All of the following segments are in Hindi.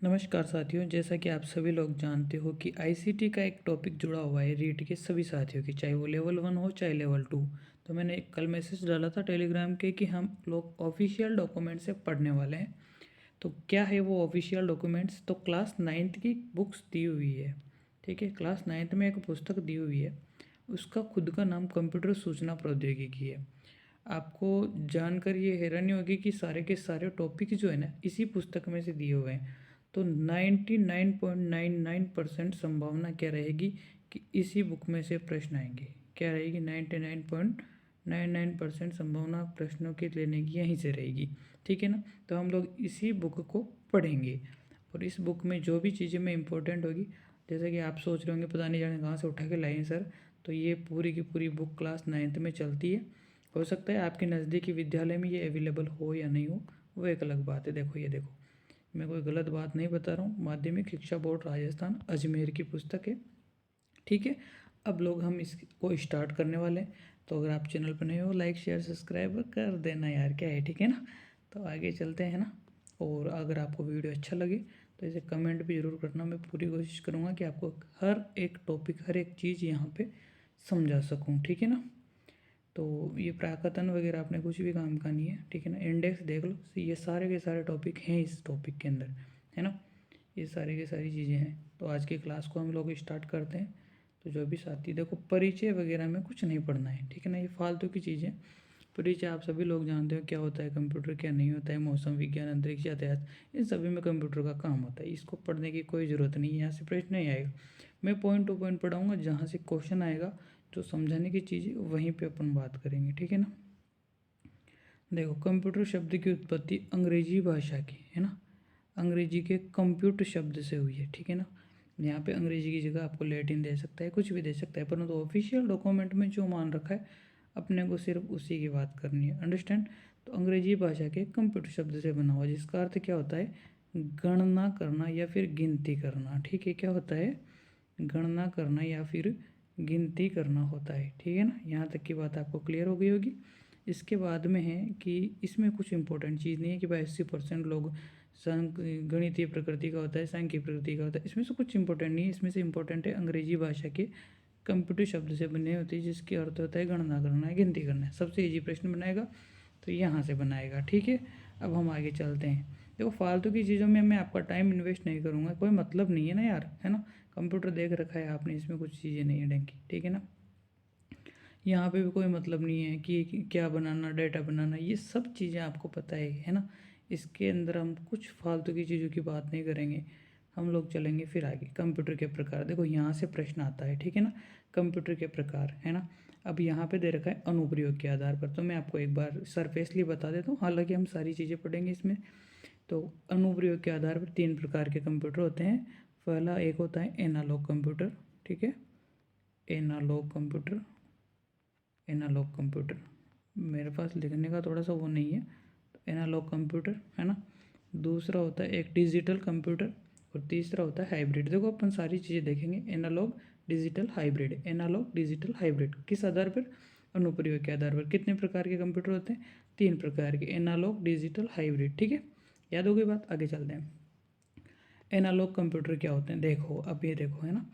नमस्कार साथियों, जैसा कि आप सभी लोग जानते हो कि आईसीटी का एक टॉपिक जुड़ा हुआ है रीट के सभी साथियों की, चाहे वो लेवल 1 हो चाहे लेवल 2। तो मैंने कल मैसेज डाला था टेलीग्राम के कि हम लोग ऑफिशियल डॉक्यूमेंट से पढ़ने वाले हैं। तो क्या है वो ऑफिशियल डॉक्यूमेंट्स? तो क्लास 9th की बुक्स दी हुई है। ठीक है, क्लास 9th में एक पुस्तक दी हुई है, उसका खुद का नाम कंप्यूटर सूचना प्रौद्योगिकी है। आपको जानकर ये हैरानी होगी कि सारे के सारे टॉपिक जो है ना इसी पुस्तक में से दिए हुए हैं। तो 99.99% संभावना क्या रहेगी कि इसी बुक में से प्रश्न आएंगे। क्या रहेगी? 99.99% संभावना प्रश्नों के लेने की यहीं से रहेगी। ठीक है ना। तो हम लोग इसी बुक को पढ़ेंगे और इस बुक में जो भी चीज़ें में इम्पोर्टेंट होगी, जैसे कि आप सोच रहे होंगे पता नहीं जाने कहाँ से उठा के लाए हैं सर, तो ये पूरी की पूरी बुक क्लास 9th में चलती है। हो सकता है आपके नज़दीकी विद्यालय में ये अवेलेबल हो या नहीं हो, वो एक अलग बात है। देखो ये देखो, मैं कोई गलत बात नहीं बता रहा हूँ, माध्यमिक शिक्षा बोर्ड राजस्थान अजमेर की पुस्तक है। ठीक है, अब लोग हम इसको स्टार्ट करने वाले हैं। तो अगर आप चैनल पर नए हो, लाइक शेयर सब्सक्राइब कर देना यार, क्या है। ठीक है ना, तो आगे चलते हैं ना। और अगर आपको वीडियो अच्छा लगे तो इसे कमेंट भी ज़रूर करना। मैं पूरी कोशिश करूँगा कि आपको हर एक टॉपिक, हर एक चीज़ यहाँ पे समझा सकूँ। ठीक है ना। तो ये प्राकथन वगैरह आपने कुछ भी काम का नहीं है। ठीक है ना, इंडेक्स देख लो, ये सारे के सारे टॉपिक हैं इस टॉपिक के अंदर, है ना। ये सारी की सारी चीज़ें हैं। तो आज की क्लास को हम लोग स्टार्ट करते हैं। तो जो भी साथी, देखो परिचय वगैरह में कुछ नहीं पढ़ना है। ठीक है ना, ये फालतू की चीज़ें। परिचय आप सभी लोग जानते हो क्या होता है कंप्यूटर, क्या नहीं होता है, मौसम विज्ञान, अंतरिक्ष, यातायात, इन सभी में कंप्यूटर का काम होता है। इसको पढ़ने की कोई ज़रूरत नहीं है, यहाँ से प्रश्न नहीं आएगा। मैं पॉइंट टू पॉइंट पढ़ाऊँगा, जहाँ से क्वेश्चन आएगा जो समझाने की चीज़ है वहीं पे अपन बात करेंगे। ठीक है ना। देखो, कंप्यूटर शब्द की उत्पत्ति अंग्रेजी भाषा की, है ना, अंग्रेजी के कंप्यूटर शब्द से हुई है। ठीक है ना। यहाँ पे अंग्रेजी की जगह आपको लैटिन दे सकता है, कुछ भी दे सकता है, परंतु ऑफिशियल डॉक्यूमेंट में जो मान रखा है अपने को सिर्फ उसी की बात करनी है। अंडरस्टैंड। तो अंग्रेजी भाषा के कंप्यूटर शब्द से बना हुआ, जिसका अर्थ क्या होता है? गणना करना या फिर गिनती करना। ठीक है, क्या होता है? गणना करना या फिर गिनती करना होता है। ठीक है ना, यहाँ तक की बात आपको क्लियर हो गई होगी। इसके बाद में है कि इसमें कुछ इंपॉर्टेंट चीज़ नहीं है कि भाई 80% लोग गणितीय प्रकृति का होता है, सांख्यिक प्रकृति का होता है, इसमें से कुछ इंपॉर्टेंट नहीं है। इसमें से इंपॉर्टेंट है अंग्रेजी भाषा के कंप्यूटर शब्द से बने होते हैं, जिसके अर्थ होता है गणना करना है, गिनती करना है। सबसे ईजी प्रश्न बनाएगा तो यहाँ से बनाएगा। ठीक है, अब हम आगे चलते हैं। देखो, फालतू की चीज़ों में मैं आपका टाइम इन्वेस्ट नहीं करूँगा, कोई मतलब नहीं है ना यार, है ना। कंप्यूटर देख रखा है आपने, इसमें कुछ चीज़ें नहीं है डंकी। ठीक है ना, यहाँ पे भी कोई मतलब नहीं है कि क्या बनाना, डाटा बनाना, ये सब चीज़ें आपको पता है ना। इसके अंदर हम कुछ फालतू की चीज़ों की बात नहीं करेंगे। हम लोग चलेंगे फिर आगे। कंप्यूटर के प्रकार, देखो यहाँ से प्रश्न आता है। ठीक है ना, कंप्यूटर के प्रकार, है ना। अब यहाँ पे दे रखा है अनुप्रयोग के आधार पर, तो मैं आपको एक बार सरफेसली बता देता हूँ, हालांकि हम सारी चीज़ें पढ़ेंगे इसमें। तो अनुप्रयोग के आधार पर 3 प्रकार के कंप्यूटर होते हैं। पहला एक होता है एनालॉग कंप्यूटर। ठीक है, एनालॉग कंप्यूटर, एनालॉग कंप्यूटर, मेरे पास लिखने का थोड़ा सा वो नहीं है। तो एनालॉग कंप्यूटर, है ना। दूसरा होता है एक डिजिटल कंप्यूटर और तीसरा होता है हाइब्रिड। देखो, अपन सारी चीज़ें देखेंगे, analogue, digital, hybrid. Analogue, digital, hybrid किस आधार पर? अनुप्रयोग के आधार पर। कितने प्रकार के कंप्यूटर होते हैं? 3 प्रकार के, एनालॉग, डिजिटल, हाइब्रिड। ठीक है, याद हो गई बात, आगे चलते हैं। एनालॉग कंप्यूटर क्या होते हैं? देखो, अब ये देखो, है ना,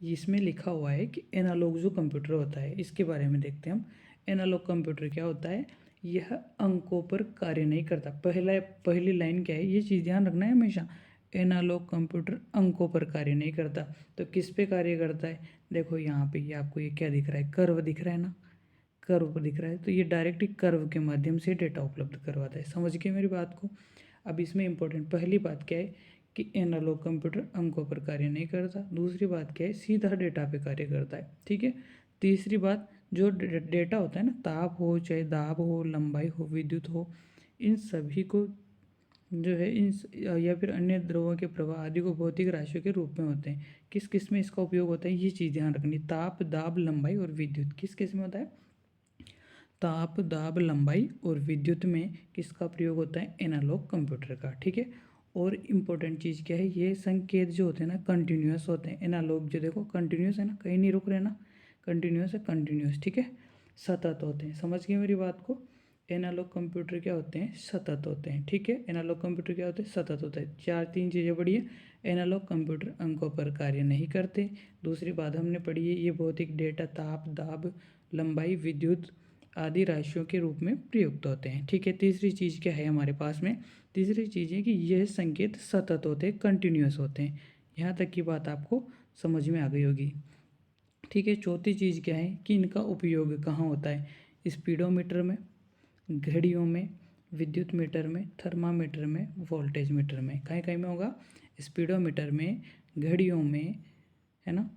इसमें लिखा हुआ है कि एनालॉग जो कंप्यूटर होता है, इसके बारे में देखते हैं हम। एनालॉग कंप्यूटर क्या होता है? यह अंकों पर कार्य नहीं करता। पहली लाइन क्या है, ये चीज़ ध्यान रखना है हमेशा। एनालॉग कंप्यूटर अंकों पर कार्य नहीं करता। तो किस पे कार्य करता है? देखो यहाँ पे, ये आपको ये क्या दिख रहा है? कर्व दिख रहा है ना, कर्व दिख रहा है। तो ये डायरेक्टली कर्व के माध्यम से डेटा उपलब्ध करवाता है। समझ गए मेरी बात को? अब इसमें इंपॉर्टेंट पहली बात क्या है कि एनालॉग कंप्यूटर अंकों पर कार्य नहीं करता। दूसरी बात क्या है? सीधा डेटा पे कार्य करता है। ठीक है। तीसरी बात, जो डेटा होता है ना, ताप हो चाहे दाब हो, लंबाई हो, विद्युत हो, इन सभी को जो है इन या फिर अन्य द्रव्यों के प्रवाह आदि को भौतिक राशियों के रूप में होते हैं। किस किस में इसका उपयोग होता है, ये चीज़ ध्यान रखनी। ताप, दाब, लंबाई और विद्युत किस किस में होता है? ताप, दाब, लंबाई और विद्युत में किसका प्रयोग होता है? एनालॉग कंप्यूटर का। ठीक है। और इम्पोर्टेंट चीज़ क्या है? ये संकेत जो होते हैं ना कंटिन्यूस होते हैं। एनालॉग जो देखो कंटिन्यूस है ना, कहीं नहीं रुक रहे ना, कंटिन्यूस है, कंटिन्यूस। ठीक है, सतत होते हैं। समझ गए मेरी बात को? एनालॉग कंप्यूटर क्या होते हैं, सतत होते हैं। ठीक है, एनालॉग कंप्यूटर क्या होते हैं, सतत होते हैं। चार तीन चीज़ें पढ़ी है। एनालॉग कंप्यूटर अंकों पर कार्य नहीं करते। दूसरी बात हमने पढ़ी है, ये भौतिक डेटा ताप, दाब, लंबाई, विद्युत आदि राशियों के रूप में प्रयुक्त होते हैं। ठीक है, तीसरी चीज़ क्या है हमारे पास में, तीसरी चीज़ है कि यह संकेत सतत होते हैं, कंटिन्यूस होते हैं। यहाँ तक की बात आपको समझ में आ गई होगी। ठीक है, चौथी चीज़ क्या है कि इनका उपयोग कहाँ होता है, स्पीडोमीटर में, घड़ियों में, विद्युत मीटर में, थर्मामीटर में, वोल्टेज मीटर में। कहीं कहीं में होगा, स्पीडोमीटर में, घड़ियों में, है ना,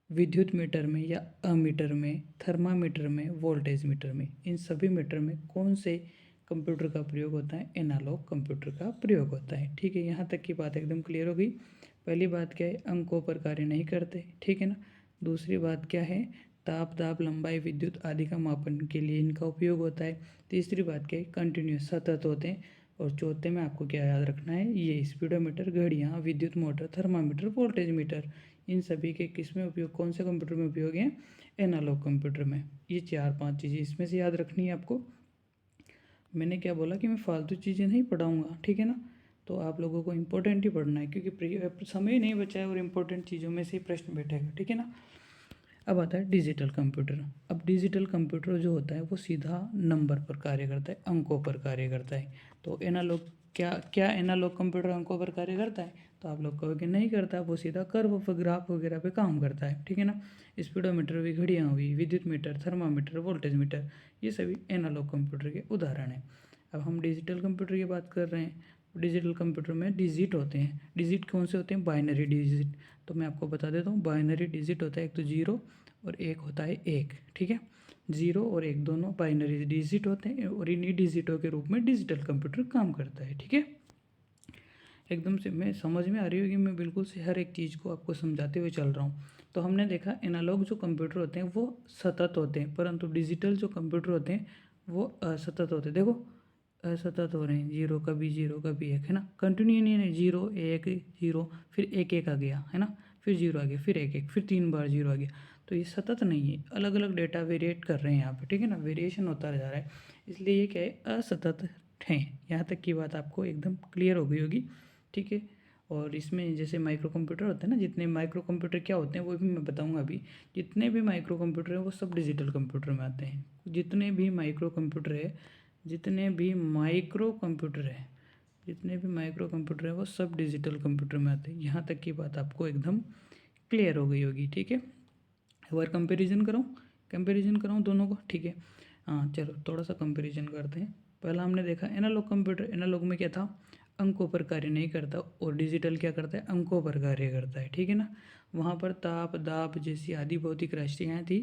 विद्युत मीटर में या अमीटर में, थर्मामीटर में, वोल्टेज मीटर में। इन सभी मीटर में कौन से कंप्यूटर का प्रयोग होता है, एनालॉग कंप्यूटर का प्रयोग होता है। ठीक है, यहाँ तक की बात एकदम क्लियर हो गई। पहली बात क्या है, अंकों पर कार्य नहीं करते। ठीक है ना। दूसरी बात क्या है, ताप, दाब, लंबाई, विद्युत आदि का मापन के लिए इनका उपयोग होता है। तीसरी बात क्या है, कंटिन्यूस, सतत होते हैं। और चौथे में आपको क्या याद रखना है, ये स्पीडोमीटर, घड़ियाँ, विद्युत मोटर, थर्मामीटर, वोल्टेज मीटर, इन सभी के किस में उपयोग, कौन से कंप्यूटर में उपयोग है, एनालॉग कंप्यूटर में। ये चार पांच चीज़ें इसमें से याद रखनी है आपको। मैंने क्या बोला कि मैं फालतू चीज़ें नहीं पढ़ाऊँगा, ठीक है ना। तो आप लोगों को इम्पोर्टेंट ही पढ़ना है, क्योंकि समय ही नहीं बचा है और इम्पोर्टेंट चीज़ों में से ही प्रश्न बैठेगा, ठीक है ना। अब आता है डिजिटल कंप्यूटर। अब डिजिटल कंप्यूटर जो होता है वो सीधा नंबर पर कार्य करता है, अंकों पर कार्य करता है। तो एनालॉग क्या क्या एनालॉग कंप्यूटर अंकों पर कार्य करता है, तो आप लोग कहोगे नहीं करता, वो सीधा कर्व पर, ग्राफ वगैरह पे काम करता है, ठीक है ना। स्पीडोमीटर हुई, घड़ियाँ हुई, विद्युत मीटर, थर्मामीटर, वोल्टेज मीटर, ये सभी एनालॉग कंप्यूटर के उदाहरण हैं। अब हम डिजिटल कंप्यूटर की बात कर रहे हैं। डिजिटल कंप्यूटर में डिजिट होते हैं। डिजिट कौन से होते हैं, बाइनरी डिजिट। तो मैं आपको बता देता हूँ, बाइनरी डिजिट होता है एक तो जीरो और एक होता है एक, ठीक है। जीरो और एक दोनों बाइनरी डिजिट होते हैं और इन्हीं डिजिटों के रूप में डिजिटल कंप्यूटर काम करता है, ठीक है। एकदम से मैं समझ में आ रही होगी, मैं बिल्कुल से हर एक चीज़ को आपको समझाते हुए चल रहा हूँ। तो हमने देखा एनालॉग जो कंप्यूटर होते हैं वो सतत होते हैं, परंतु डिजिटल जो कंप्यूटर होते हैं वो असतत होते हैं। देखो असतत हो रहे हैं, जीरो कभी एक, है ना, कंटिन्यू नहीं है, जीरो एक जीरो, फिर एक एक आ गया, है ना, फिर जीरो आ गया, फिर एक एक, फिर तीन बार जीरो आ गया। तो ये सतत नहीं है, अलग अलग डेटा वेरिएट कर रहे हैं यहाँ पे, ठीक है ना, वेरिएशन होता जा रहा है, इसलिए ये क्या है, असतत हैं। यहाँ तक की बात आपको एकदम क्लियर हो गई होगी, ठीक है। और इसमें जैसे माइक्रो कंप्यूटर होते हैं ना, जितने माइक्रो कंप्यूटर क्या होते हैं वो भी मैं बताऊंगा अभी। जितने भी माइक्रो कंप्यूटर हैं वो सब डिजिटल कंप्यूटर में आते हैं। जितने भी माइक्रो कंप्यूटर है, जितने भी माइक्रो कंप्यूटर है, जितने भी माइक्रो कंप्यूटर है वो सब डिजिटल कंप्यूटर में आते हैं। यहाँ तक की बात आपको एकदम क्लियर हो गई होगी, ठीक है। एक बार कंपेरिजन कराऊँ दोनों को, ठीक है। हाँ चलो थोड़ा सा कंपेरिजन करते हैं। पहला हमने देखा एनालॉग कंप्यूटर, एनालॉग में क्या था, अंकों पर कार्य नहीं करता, और डिजिटल क्या करता है, अंकों पर कार्य करता है, ठीक है ना। वहाँ पर ताप, दाब जैसी आदि भौतिक राशियाँ थी।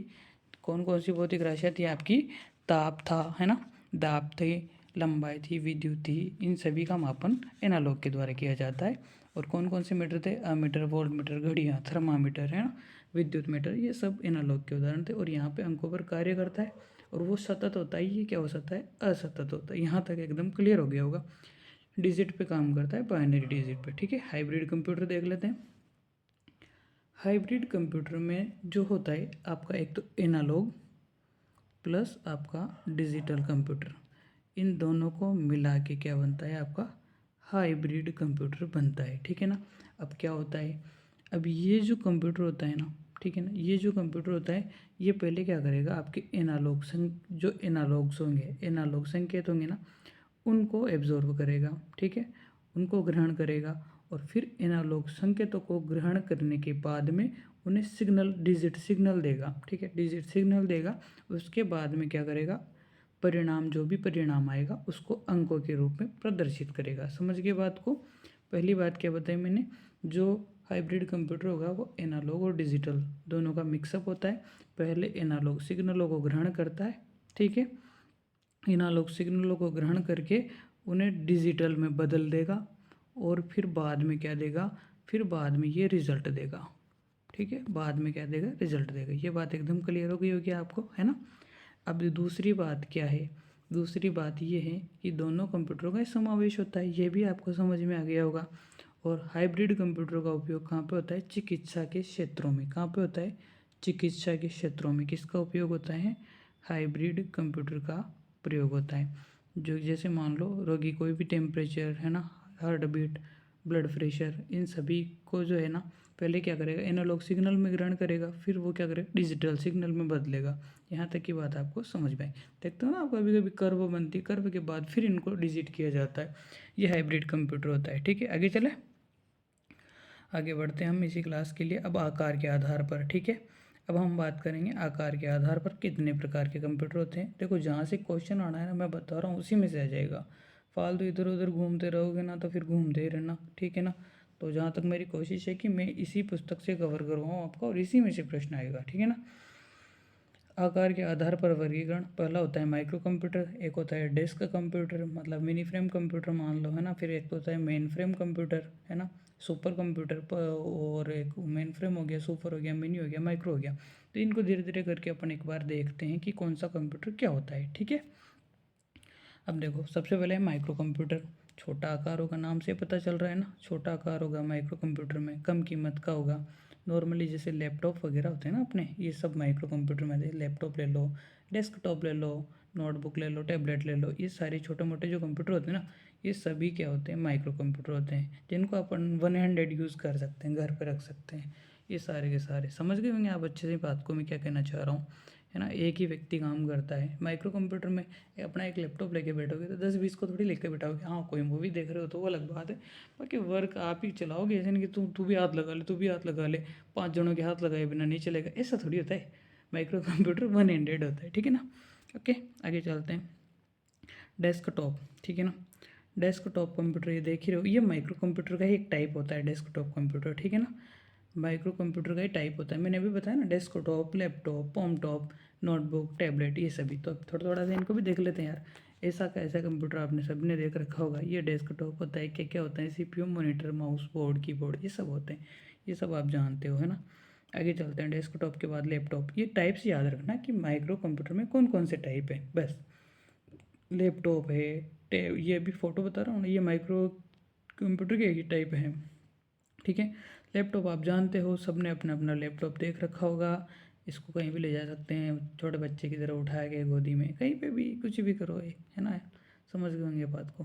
कौन कौन सी भौतिक राशियाँ थी आपकी, ताप था, है ना, दाब थे, लंबाई थी, विद्युत थी, इन सभी का मापन एनालॉग के द्वारा किया जाता है। और कौन कौन से मीटर थे, अमीटर, वोल्ट मीटर, घड़ियाँ, थर्मामीटर, है ना, विद्युत मीटर, ये सब एनालॉग के उदाहरण थे। और यहाँ पे अंकों पर कार्य करता है और वो सतत होता है। ये क्या हो सकता है, असतत होता है। यहाँ तक एकदम क्लियर हो गया होगा। डिजिट पे काम करता है, बाइनरी डिजिट पे, ठीक है। हाइब्रिड कंप्यूटर देख लेते हैं। हाइब्रिड कंप्यूटर में जो होता है आपका, एक तो एनालॉग प्लस आपका डिजिटल कंप्यूटर, इन दोनों को मिला के क्या बनता है, आपका हाइब्रिड कंप्यूटर बनता है, ठीक है ना। अब क्या होता है, अब ये जो कंप्यूटर होता है ना, ठीक है ना, ये जो कंप्यूटर होता है ये पहले क्या करेगा, आपके जो एनालॉग्स होंगे, एनालॉग संकेत होंगे ना, उनको एब्जॉर्व करेगा, ठीक है, उनको ग्रहण करेगा। और फिर एनालॉग संकेतों को ग्रहण करने के बाद में उन्हें डिजिट सिग्नल देगा, ठीक है, डिजिट सिग्नल देगा। उसके बाद में क्या करेगा, परिणाम, जो भी परिणाम आएगा उसको अंकों के रूप में प्रदर्शित करेगा। समझ गए बात को। पहली बात क्या बताई मैंने, जो हाइब्रिड कंप्यूटर होगा वो एनालॉग और डिजिटल दोनों का मिक्सअप होता है। पहले एनालॉग सिग्नलों को ग्रहण करता है, ठीक है, एनालॉग सिग्नलों को ग्रहण करके उन्हें डिजिटल में बदल देगा, और फिर बाद में क्या देगा, फिर बाद में ये रिजल्ट देगा, ठीक है, बाद में क्या देगा, रिजल्ट देगा। ये बात एकदम क्लियर हो गई होगी आपको, है ना। अब दूसरी बात क्या है, दूसरी बात ये है कि दोनों कंप्यूटरों का समावेश होता है, ये भी आपको समझ में आ गया होगा। और हाइब्रिड कंप्यूटर का उपयोग कहाँ पे होता है, चिकित्सा के क्षेत्रों में। कहाँ पे होता है, चिकित्सा के क्षेत्रों में किसका उपयोग होता है, हाइब्रिड कंप्यूटर का प्रयोग होता है। जो जैसे मान लो रोगी कोई भी टेम्परेचर है ना, हार्ट बीट, ब्लड प्रेशर, इन सभी को जो है ना पहले क्या करेगा, एनालॉग सिग्नल में ग्रहण करेगा, फिर वो क्या करेगा, डिजिटल सिग्नल में बदलेगा। यहाँ तक की बात आपको समझ में आई। देखते हो ना आप, कभी कभी कर्व बनती है, कर्व के बाद फिर इनको डिजिट किया जाता है। ये हाइब्रिड कंप्यूटर होता है। ठीक है, आगे चले, आगे बढ़ते हैं हम इसी क्लास के लिए अब आकार के आधार पर। ठीक है, अब हम बात करेंगे आकार के आधार पर कितने प्रकार के कंप्यूटर होते हैं। देखो जहाँ से क्वेश्चन आना है ना, मैं बता रहा हूँ उसी में से आ जाएगा। फालतू इधर उधर घूमते रहोगे ना तो फिर घूमते ही रहना। ठीक है ना, तो जहाँ तक मेरी कोशिश है कि मैं इसी पुस्तक से कवर करवाऊँ आपका और इसी में से प्रश्न आएगा। ठीक है ना, आकार के आधार पर वर्गीकरण, पहला होता है माइक्रो कंप्यूटर, एक होता है डेस्क कंप्यूटर मतलब मिनी फ्रेम कंप्यूटर मान लो, है ना, फिर एक होता है मेन फ्रेम कंप्यूटर, है ना, सुपर कंप्यूटर और एक मेन फ्रेम हो गया, सुपर हो गया, मिनी हो गया, माइक्रो हो गया। तो इनको धीरे धीरे करके अपन एक बार देखते हैं कि कौन सा कंप्यूटर क्या होता है। ठीक है, अब देखो सबसे पहले है माइक्रो कंप्यूटर। छोटा आकार होगा, नाम से पता चल रहा है ना, छोटा आकार होगा माइक्रो कंप्यूटर में, कम कीमत का होगा। नॉर्मली जैसे लैपटॉप वगैरह होते हैं ना अपने, ये सब माइक्रो कंप्यूटर में आते हैं। लैपटॉप ले लो, डेस्कटॉप ले लो, नोटबुक ले लो, टैबलेट ले लो, ये सारे छोटे मोटे जो कंप्यूटर होते हैं ना, ये सभी क्या होते हैं, माइक्रो कंप्यूटर होते हैं, जिनको अपन वन हैंडेड यूज़ कर सकते हैं, घर पर रख सकते हैं। ये सारे के सारे समझ गए होंगे आप अच्छे से बात को मैं क्या कहना चाह रहा हूँ, है ना। एक ही व्यक्ति काम करता है माइक्रो कंप्यूटर में। अपना एक लैपटॉप लेके बैठोगे तो 10-20 को थोड़ी लेके बैठोगे। हाँ, कोई मूवी देख रहे हो तो वो अलग बात है, बाकी वर्क आप ही चलाओगे। ऐसे नहीं कि तू भी हाथ लगा ले, तू भी हाथ लगा ले, 5 जनों के हाथ लगाए बिना नहीं चलेगा, ऐसा थोड़ी होता है। माइक्रो कंप्यूटर वन हैंडेड होता है। ठीक है ना, ओके आगे चलते हैं। डेस्कटॉप, ठीक है ना, डेस्कटॉप कंप्यूटर ये देख ही रहे हो, ये माइक्रो कंप्यूटर का ही एक टाइप होता है डेस्कटॉप कंप्यूटर। ठीक है ना, माइक्रो कंप्यूटर का ही टाइप होता है। मैंने अभी बताया ना, डेस्कटॉप, लैपटॉप, पॉमटॉप, नोटबुक, टैबलेट, ये सभी। तो थोड़ा थोड़ा सा इनको भी देख लेते हैं यार। ऐसा कैसा कंप्यूटर आपने सबने देख रखा होगा। ये डेस्कटॉप होता है, क्या क्या होता है, CPU, monitor, mouse, board, keyboard, ये सब होते हैं। ये सब आप जानते हो, है ना। आगे चलते हैं, डेस्कटॉप के बाद लैपटॉप। ये टाइप्स याद रखना कि माइक्रो कंप्यूटर में कौन कौन से टाइप है, बस। लैपटॉप है, ये भी फ़ोटो बता रहा हूँ ना, ये माइक्रो कंप्यूटर के ही टाइप है। ठीक है, लैपटॉप आप जानते हो, सबने अपना अपना लैपटॉप देख रखा होगा। इसको कहीं भी ले जा सकते हैं, छोटे बच्चे की तरह उठा के गोदी में, कहीं पे भी कुछ भी करो, ये है ना। समझ गए होंगे बात को।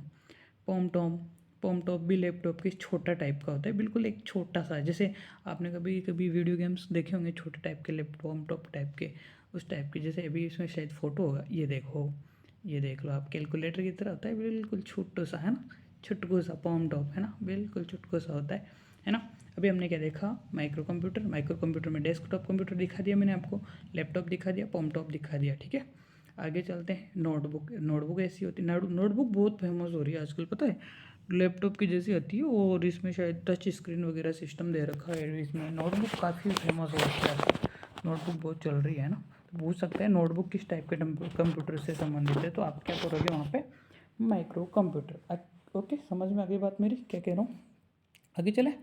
पॉमटॉम, पॉमटॉप भी लैपटॉप के छोटा टाइप का होता है, बिल्कुल एक छोटा सा। जैसे आपने कभी कभी वीडियो गेम्स देखे होंगे छोटे टाइप के लैपटॉप, पॉमटॉप टाइप के, उस टाइप के। जैसे अभी इसमें शायद फ़ोटो होगा, ये देखो, ये देख लो आप, कैलकुलेटर की तरह होता है, बिल्कुल छोटू सा, है ना, छुटकू सा पॉमटॉप, है ना, बिल्कुल छुटकू सा होता है ना। अभी हमने क्या देखा, माइक्रो कंप्यूटर। माइक्रो कंप्यूटर में डेस्कटॉप कंप्यूटर दिखा दिया मैंने आपको, लैपटॉप दिखा दिया, पॉमटॉप दिखा दिया। ठीक है, आगे चलते हैं। नोटबुक, नोटबुक ऐसी होती है, नोटबुक बहुत फेमस हो रही है आजकल, पता है, लैपटॉप की जैसी आती है और इसमें शायद टच स्क्रीन वगैरह सिस्टम दे रखा है। इसमें नोटबुक काफ़ी फेमस हो रही है आजकल, नोटबुक बहुत चल रही है ना। तो पूछ सकते हैं नोटबुक किस टाइप के कंप्यूटर से संबंधित है, तो आप क्या करोगे वहाँ पे, माइक्रो कंप्यूटर। ओके, समझ में आ गई बात मेरी, क्या कह रहा हूँ। आगे चले,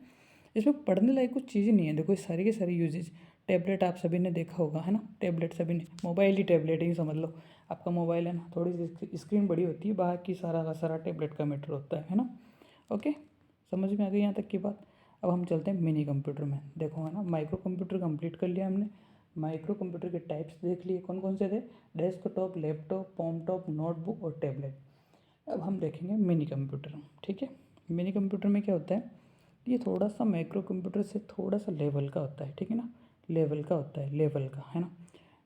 इसमें पढ़ने लायक कुछ चीज़ें नहीं है। देखो ये सारी के सारी यूजेज। टैबलेट आप सभी ने देखा होगा, है ना, टैबलेट सभी ने, मोबाइल ही टैबलेट ही समझ लो। आपका मोबाइल है ना, थोड़ी सी स्क्रीन बड़ी होती है, बाकी सारा का सारा टैबलेट का मैटर होता है ना। ओके, समझ में आ गई यहाँ तक की बात। अब हम चलते हैं मिनी कंप्यूटर में। देखो, है ना, माइक्रो कंप्यूटर कंप्लीट कर लिया हमने। माइक्रो कंप्यूटर के टाइप्स देख लिए, कौन कौन से थे, डेस्कटॉप, लैपटॉप, पॉमटॉप, नोटबुक और टैबलेट। अब हम देखेंगे मिनी कंप्यूटर। ठीक है, मिनी कंप्यूटर में क्या होता है, ये थोड़ा सा माइक्रो कंप्यूटर से थोड़ा सा लेवल का होता है। ठीक है ना, लेवल का होता है, लेवल का, है ना।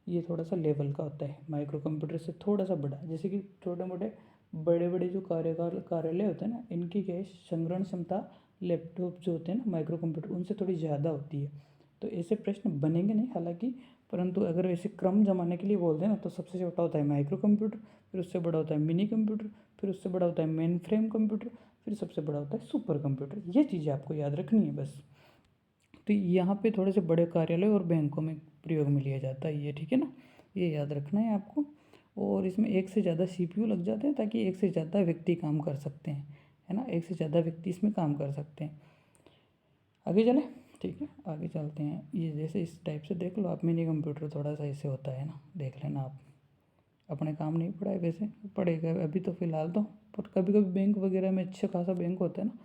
ये थोड़ा सा लेवल का होता है, माइक्रो कंप्यूटर से थोड़ा सा बड़ा। जैसे कि छोटे मोटे बड़े बड़े जो कार्यालय होते हैं ना, इनकी क्या है, संग्रहण क्षमता लैपटॉप जो होते हैं ना, माइक्रो कंप्यूटर, उनसे थोड़ी ज़्यादा होती है। तो ऐसे प्रश्न बनेंगे नहीं हालांकि, परंतु अगर ऐसे क्रम जमाने के लिए बोलते हैं ना, तो सबसे छोटा होता है माइक्रो कंप्यूटर, फिर उससे बड़ा होता है मिनी कंप्यूटर, फिर उससे बड़ा होता है मेन फ्रेम कंप्यूटर, फिर सबसे बड़ा होता है सुपर कंप्यूटर। ये चीज़ें आपको याद रखनी है बस। तो यहाँ पे थोड़े से बड़े कार्यालय और बैंकों में प्रयोग में लिया जाता है ये। ठीक है ना, ये याद रखना है आपको। और इसमें एक से ज़्यादा सीपीयू लग जाते हैं, ताकि एक से ज़्यादा व्यक्ति काम कर सकते हैं, है ना, एक से ज़्यादा व्यक्ति इसमें काम कर सकते हैं। आगे चलें, ठीक है, आगे चलते हैं। ये जैसे इस टाइप से देख लो आप, मिनी कंप्यूटर थोड़ा सा ऐसे होता है ना, देख लेना आप। अपने काम नहीं पड़ा है वैसे, पड़ेगा अभी तो फ़िलहाल तो, पर कभी कभी बैंक वगैरह में अच्छा खासा बैंक होता है ना,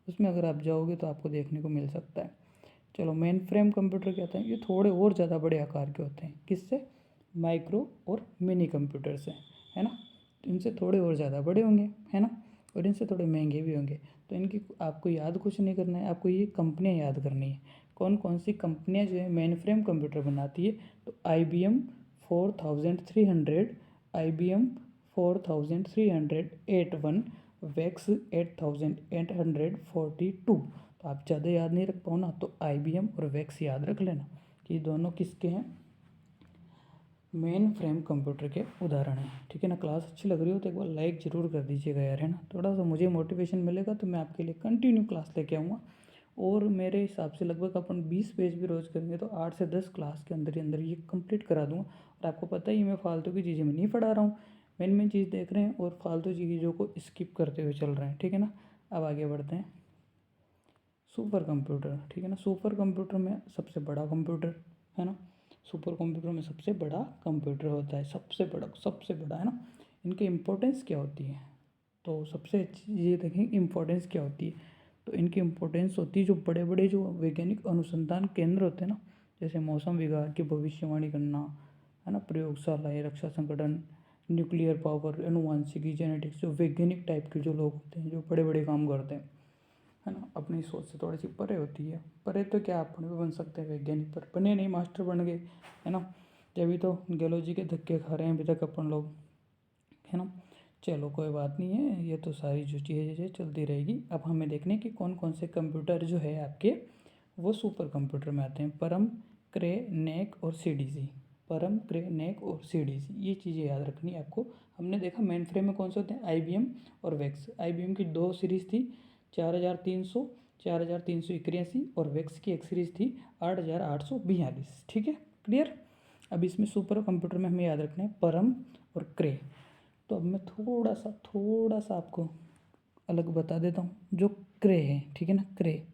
उसमें अगर आप जाओगे तो आपको देखने को मिल सकता है। चलो, मेन फ्रेम कंप्यूटर क्या होते हैं, ये थोड़े और ज़्यादा बड़े आकार के होते हैं, किससे, माइक्रो और मिनी कंप्यूटर से, है ना। तो इनसे थोड़े और ज़्यादा बड़े होंगे, है ना, और इनसे थोड़े महंगे भी होंगे। तो इनकी आपको याद कुछ नहीं करना है, आपको ये कंपनियाँ याद करनी है। कौन कौन सी कंपनियाँ जो है मेन फ्रेम कंप्यूटर बनाती है, तो IBM 4300, IBM 4381, वेक्स 8842। तो आप ज़्यादा याद नहीं रख पाओ ना, तो IBM और वेक्स याद रख लेना कि दोनों किसके हैं, मेन फ्रेम कंप्यूटर के उदाहरण हैं। ठीक है ना। क्लास अच्छी लग रही हो तो एक बार लाइक ज़रूर कर दीजिएगा यार, है ना। थोड़ा सा मुझे मोटिवेशन मिलेगा तो मैं आपके लिए कंटिन्यू क्लास लेके आऊँगा। और मेरे हिसाब से लगभग अपन 20 पेज भी रोज़ करेंगे तो 8 से 10 क्लास के अंदर ही अंदर ये कंप्लीट करा दूँगा। और आपको पता ही मैं फालतू की चीज़ें मैं नहीं पढ़ा रहा हूँ, मेन चीज़ देख रहे हैं और फालतू चीज़ों को स्किप करते हुए चल रहे हैं। ठीक है ना। अब आगे बढ़ते हैं। सुपर कंप्यूटर, ठीक है ना। सुपर कंप्यूटर में सबसे बड़ा कंप्यूटर, है ना। सुपर कंप्यूटर में सबसे बड़ा कंप्यूटर होता है, सबसे बड़ा, है ना। इनकी इम्पोर्टेंस क्या होती है, तो सबसे अच्छी ये देखें इम्पोर्टेंस क्या होती है। तो इनकी इम्पोर्टेंस होती है जो बड़े बड़े जो वैज्ञानिक अनुसंधान केंद्र होते हैं ना, जैसे मौसम विभाग की भविष्यवाणी करना, है ना, प्रयोगशालाएँ, रक्षा संगठन, न्यूक्लियर पावर, आनुवांशिकी, जेनेटिक्स, जो वैज्ञानिक टाइप के जो लोग होते हैं जो बड़े बड़े काम करते हैं, है ना, अपनी सोच से थोड़ी सी परे होती है। परे तो क्या अपन भी बन सकते हैं वैज्ञानिक, पर बने नहीं, मास्टर बन गए, है ना। जब तो गैलोजी के धक्के खा रहे हैं अभी तक अपन लोग, है ना। चलो कोई बात नहीं है, ये तो सारी जो चीज़ें चलती रहेगी। अब हमें देखने कि कौन कौन से कंप्यूटर जो है आपके वो सुपर कंप्यूटर में आते हैं। परम, क्रे, नेक और CDC। परम, क्रे, नेक और CDC, ये चीज़ें याद रखनी है आपको। हमने देखा मेन फ्रेम में कौन से होते हैं, IBM और वेक्स। IBM की 2 सीरीज़ थी, 4300, 4381, और वेक्स की एक सीरीज़ थी 8842। ठीक है, क्लियर। अब इसमें सुपर कंप्यूटर में हमें याद रखना है परम और क्रे। तो अब मैं थोड़ा सा आपको अलग बता देता हूँ। जो क्रे है, ठीक है ना, क्रे,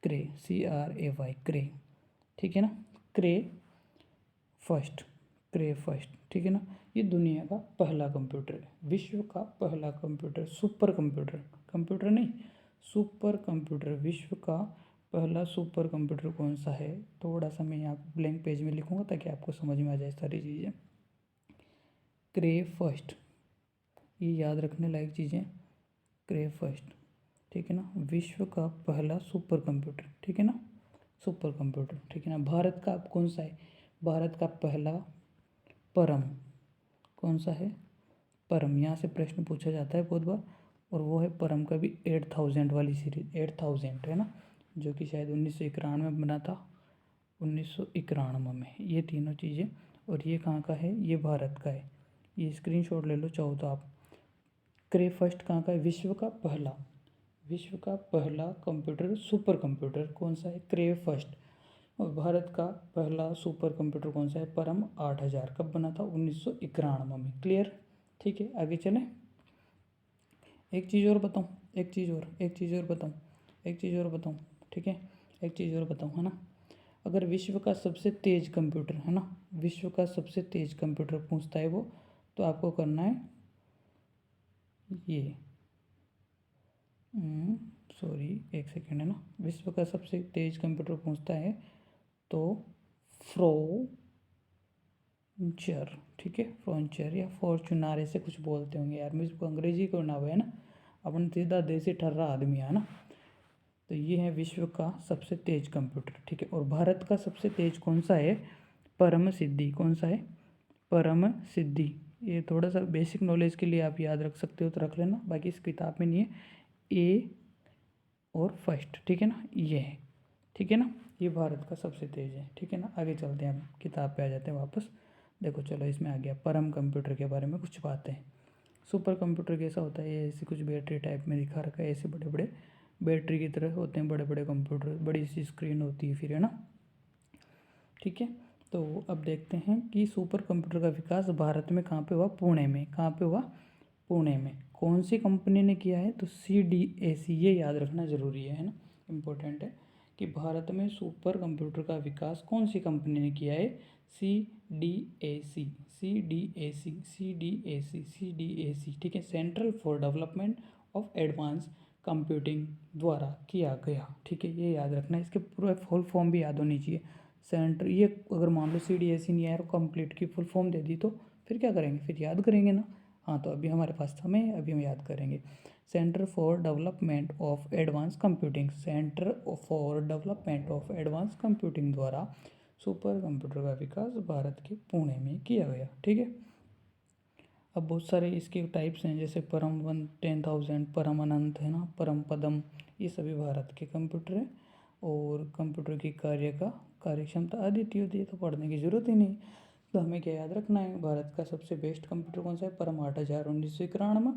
CRAY, क्रे, ठीक है ना। क्रे फर्स्ट, क्रे फर्स्ट, ठीक है ना। ये दुनिया का पहला कंप्यूटर है, विश्व का पहला कंप्यूटर, सुपर कंप्यूटर, कंप्यूटर नहीं, सुपर कंप्यूटर। विश्व का पहला सुपर कंप्यूटर कौन सा है, थोड़ा सा मैं यहाँ ब्लैंक पेज में लिखूँगा ताकि आपको समझ में आ जाए सारी चीज़ें। क्रे फर्स्ट, ये याद रखने लायक चीज़ें, क्रे फर्स्ट, ठीक है ना। विश्व का पहला सुपर कंप्यूटर, ठीक है ना, सुपर कंप्यूटर, ठीक है ना। भारत का कौन सा है, भारत का पहला परम, कौन सा है, परम। यहाँ से प्रश्न पूछा जाता है बहुत बार, और वो है परम का भी 8000 वाली सीरीज, 8000, है ना, जो कि शायद 1991 में बना था, 1991 में। ये तीनों चीज़ें, और ये कहाँ का है, ये भारत का है। ये स्क्रीनशॉट ले लो चाहो तो आप। क्रे फर्स्ट कहाँ का है, विश्व का पहला, विश्व का पहला कंप्यूटर, सुपर कंप्यूटर कौन सा है, क्रे फर्स्ट। और भारत का पहला सुपर कंप्यूटर कौन सा है, परम 8000, कब बना था, 1991 में। क्लियर, ठीक है, आगे चलें। एक चीज़ और बताऊँ, एक चीज़ और बताऊँ, ठीक है, एक चीज़ और बताऊँ, है ना। अगर विश्व का सबसे तेज़ कंप्यूटर, है ना, विश्व का सबसे तेज़ कंप्यूटर पूछता है वो, तो आपको करना है ये, सॉरी एक सेकेंड, है ना। विश्व का सबसे तेज़ कंप्यूटर पूछता है तो फ्रोंचर, ठीक है, फ्रोंचर या फॉर्चूनर ऐसे कुछ बोलते होंगे यार, मुझको अंग्रेजी को ना है ना, अपन सीधा देसी ठर्रा आदमी है ना। तो ये है विश्व का सबसे तेज़ कंप्यूटर, ठीक है। और भारत का सबसे तेज़ कौन सा है, परम सिद्धि, कौन सा है, परम सिद्धि। ये थोड़ा सा बेसिक नॉलेज के लिए आप याद रख सकते हो तो रख लेना, बाकी इस किताब में नहीं है। ए और फर्स्ट, ठीक है ना, ये है, ठीक है ना। ये भारत का सबसे तेज़ है, ठीक है ना। आगे चलते हैं, हम किताब पे आ जाते हैं वापस। देखो चलो, इसमें आ गया परम कंप्यूटर के बारे में कुछ बातें। सुपर कंप्यूटर कैसा होता है, ये ऐसे कुछ बैटरी टाइप में दिखा रखा है, ऐसे बड़े बड़े बैटरी की तरह होते हैं बड़े बड़े कंप्यूटर, बड़ी सी स्क्रीन होती है फिर, है ना, ठीक है। तो अब देखते हैं कि सुपर कंप्यूटर का विकास भारत में कहाँ पे हुआ, पुणे में। कहाँ पे हुआ, पुणे में। कौन सी कंपनी ने किया है, तो CDAC, ये याद रखना ज़रूरी है ना, इम्पोर्टेंट है कि भारत में सुपर कंप्यूटर का विकास कौन सी कंपनी ने किया है, CDAC, CDAC, CDAC, CDAC, ठीक है, central for development of advance computing द्वारा किया गया, ठीक है, ये याद रखना है। इसके पूरा फुल फॉर्म भी याद होनी चाहिए। सेंटर, ये अगर मान लो CDAC नहीं आया और कंप्लीट की फुल फॉर्म दे दी तो फिर क्या करेंगे, फिर याद करेंगे ना, हाँ, तो अभी हमारे पास समय है, अभी हम याद करेंगे। Centre for development of advance computing, centre for development of advance computing द्वारा सुपर कंप्यूटर का विकास भारत के पुणे में किया गया। ठीक है। अब बहुत सारे इसके टाइप्स हैं, जैसे परम 10,000, परम अनंत है ना, परम पदम, ये सभी भारत के कंप्यूटर हैं। और कंप्यूटर की कार्यक्षमता अद्वितीय होती है, तो पढ़ने की ज़रूरत ही नहीं। तो हमें क्या याद रखना है, भारत का सबसे बेस्ट कंप्यूटर कौन सा है, परम 8,000 1991।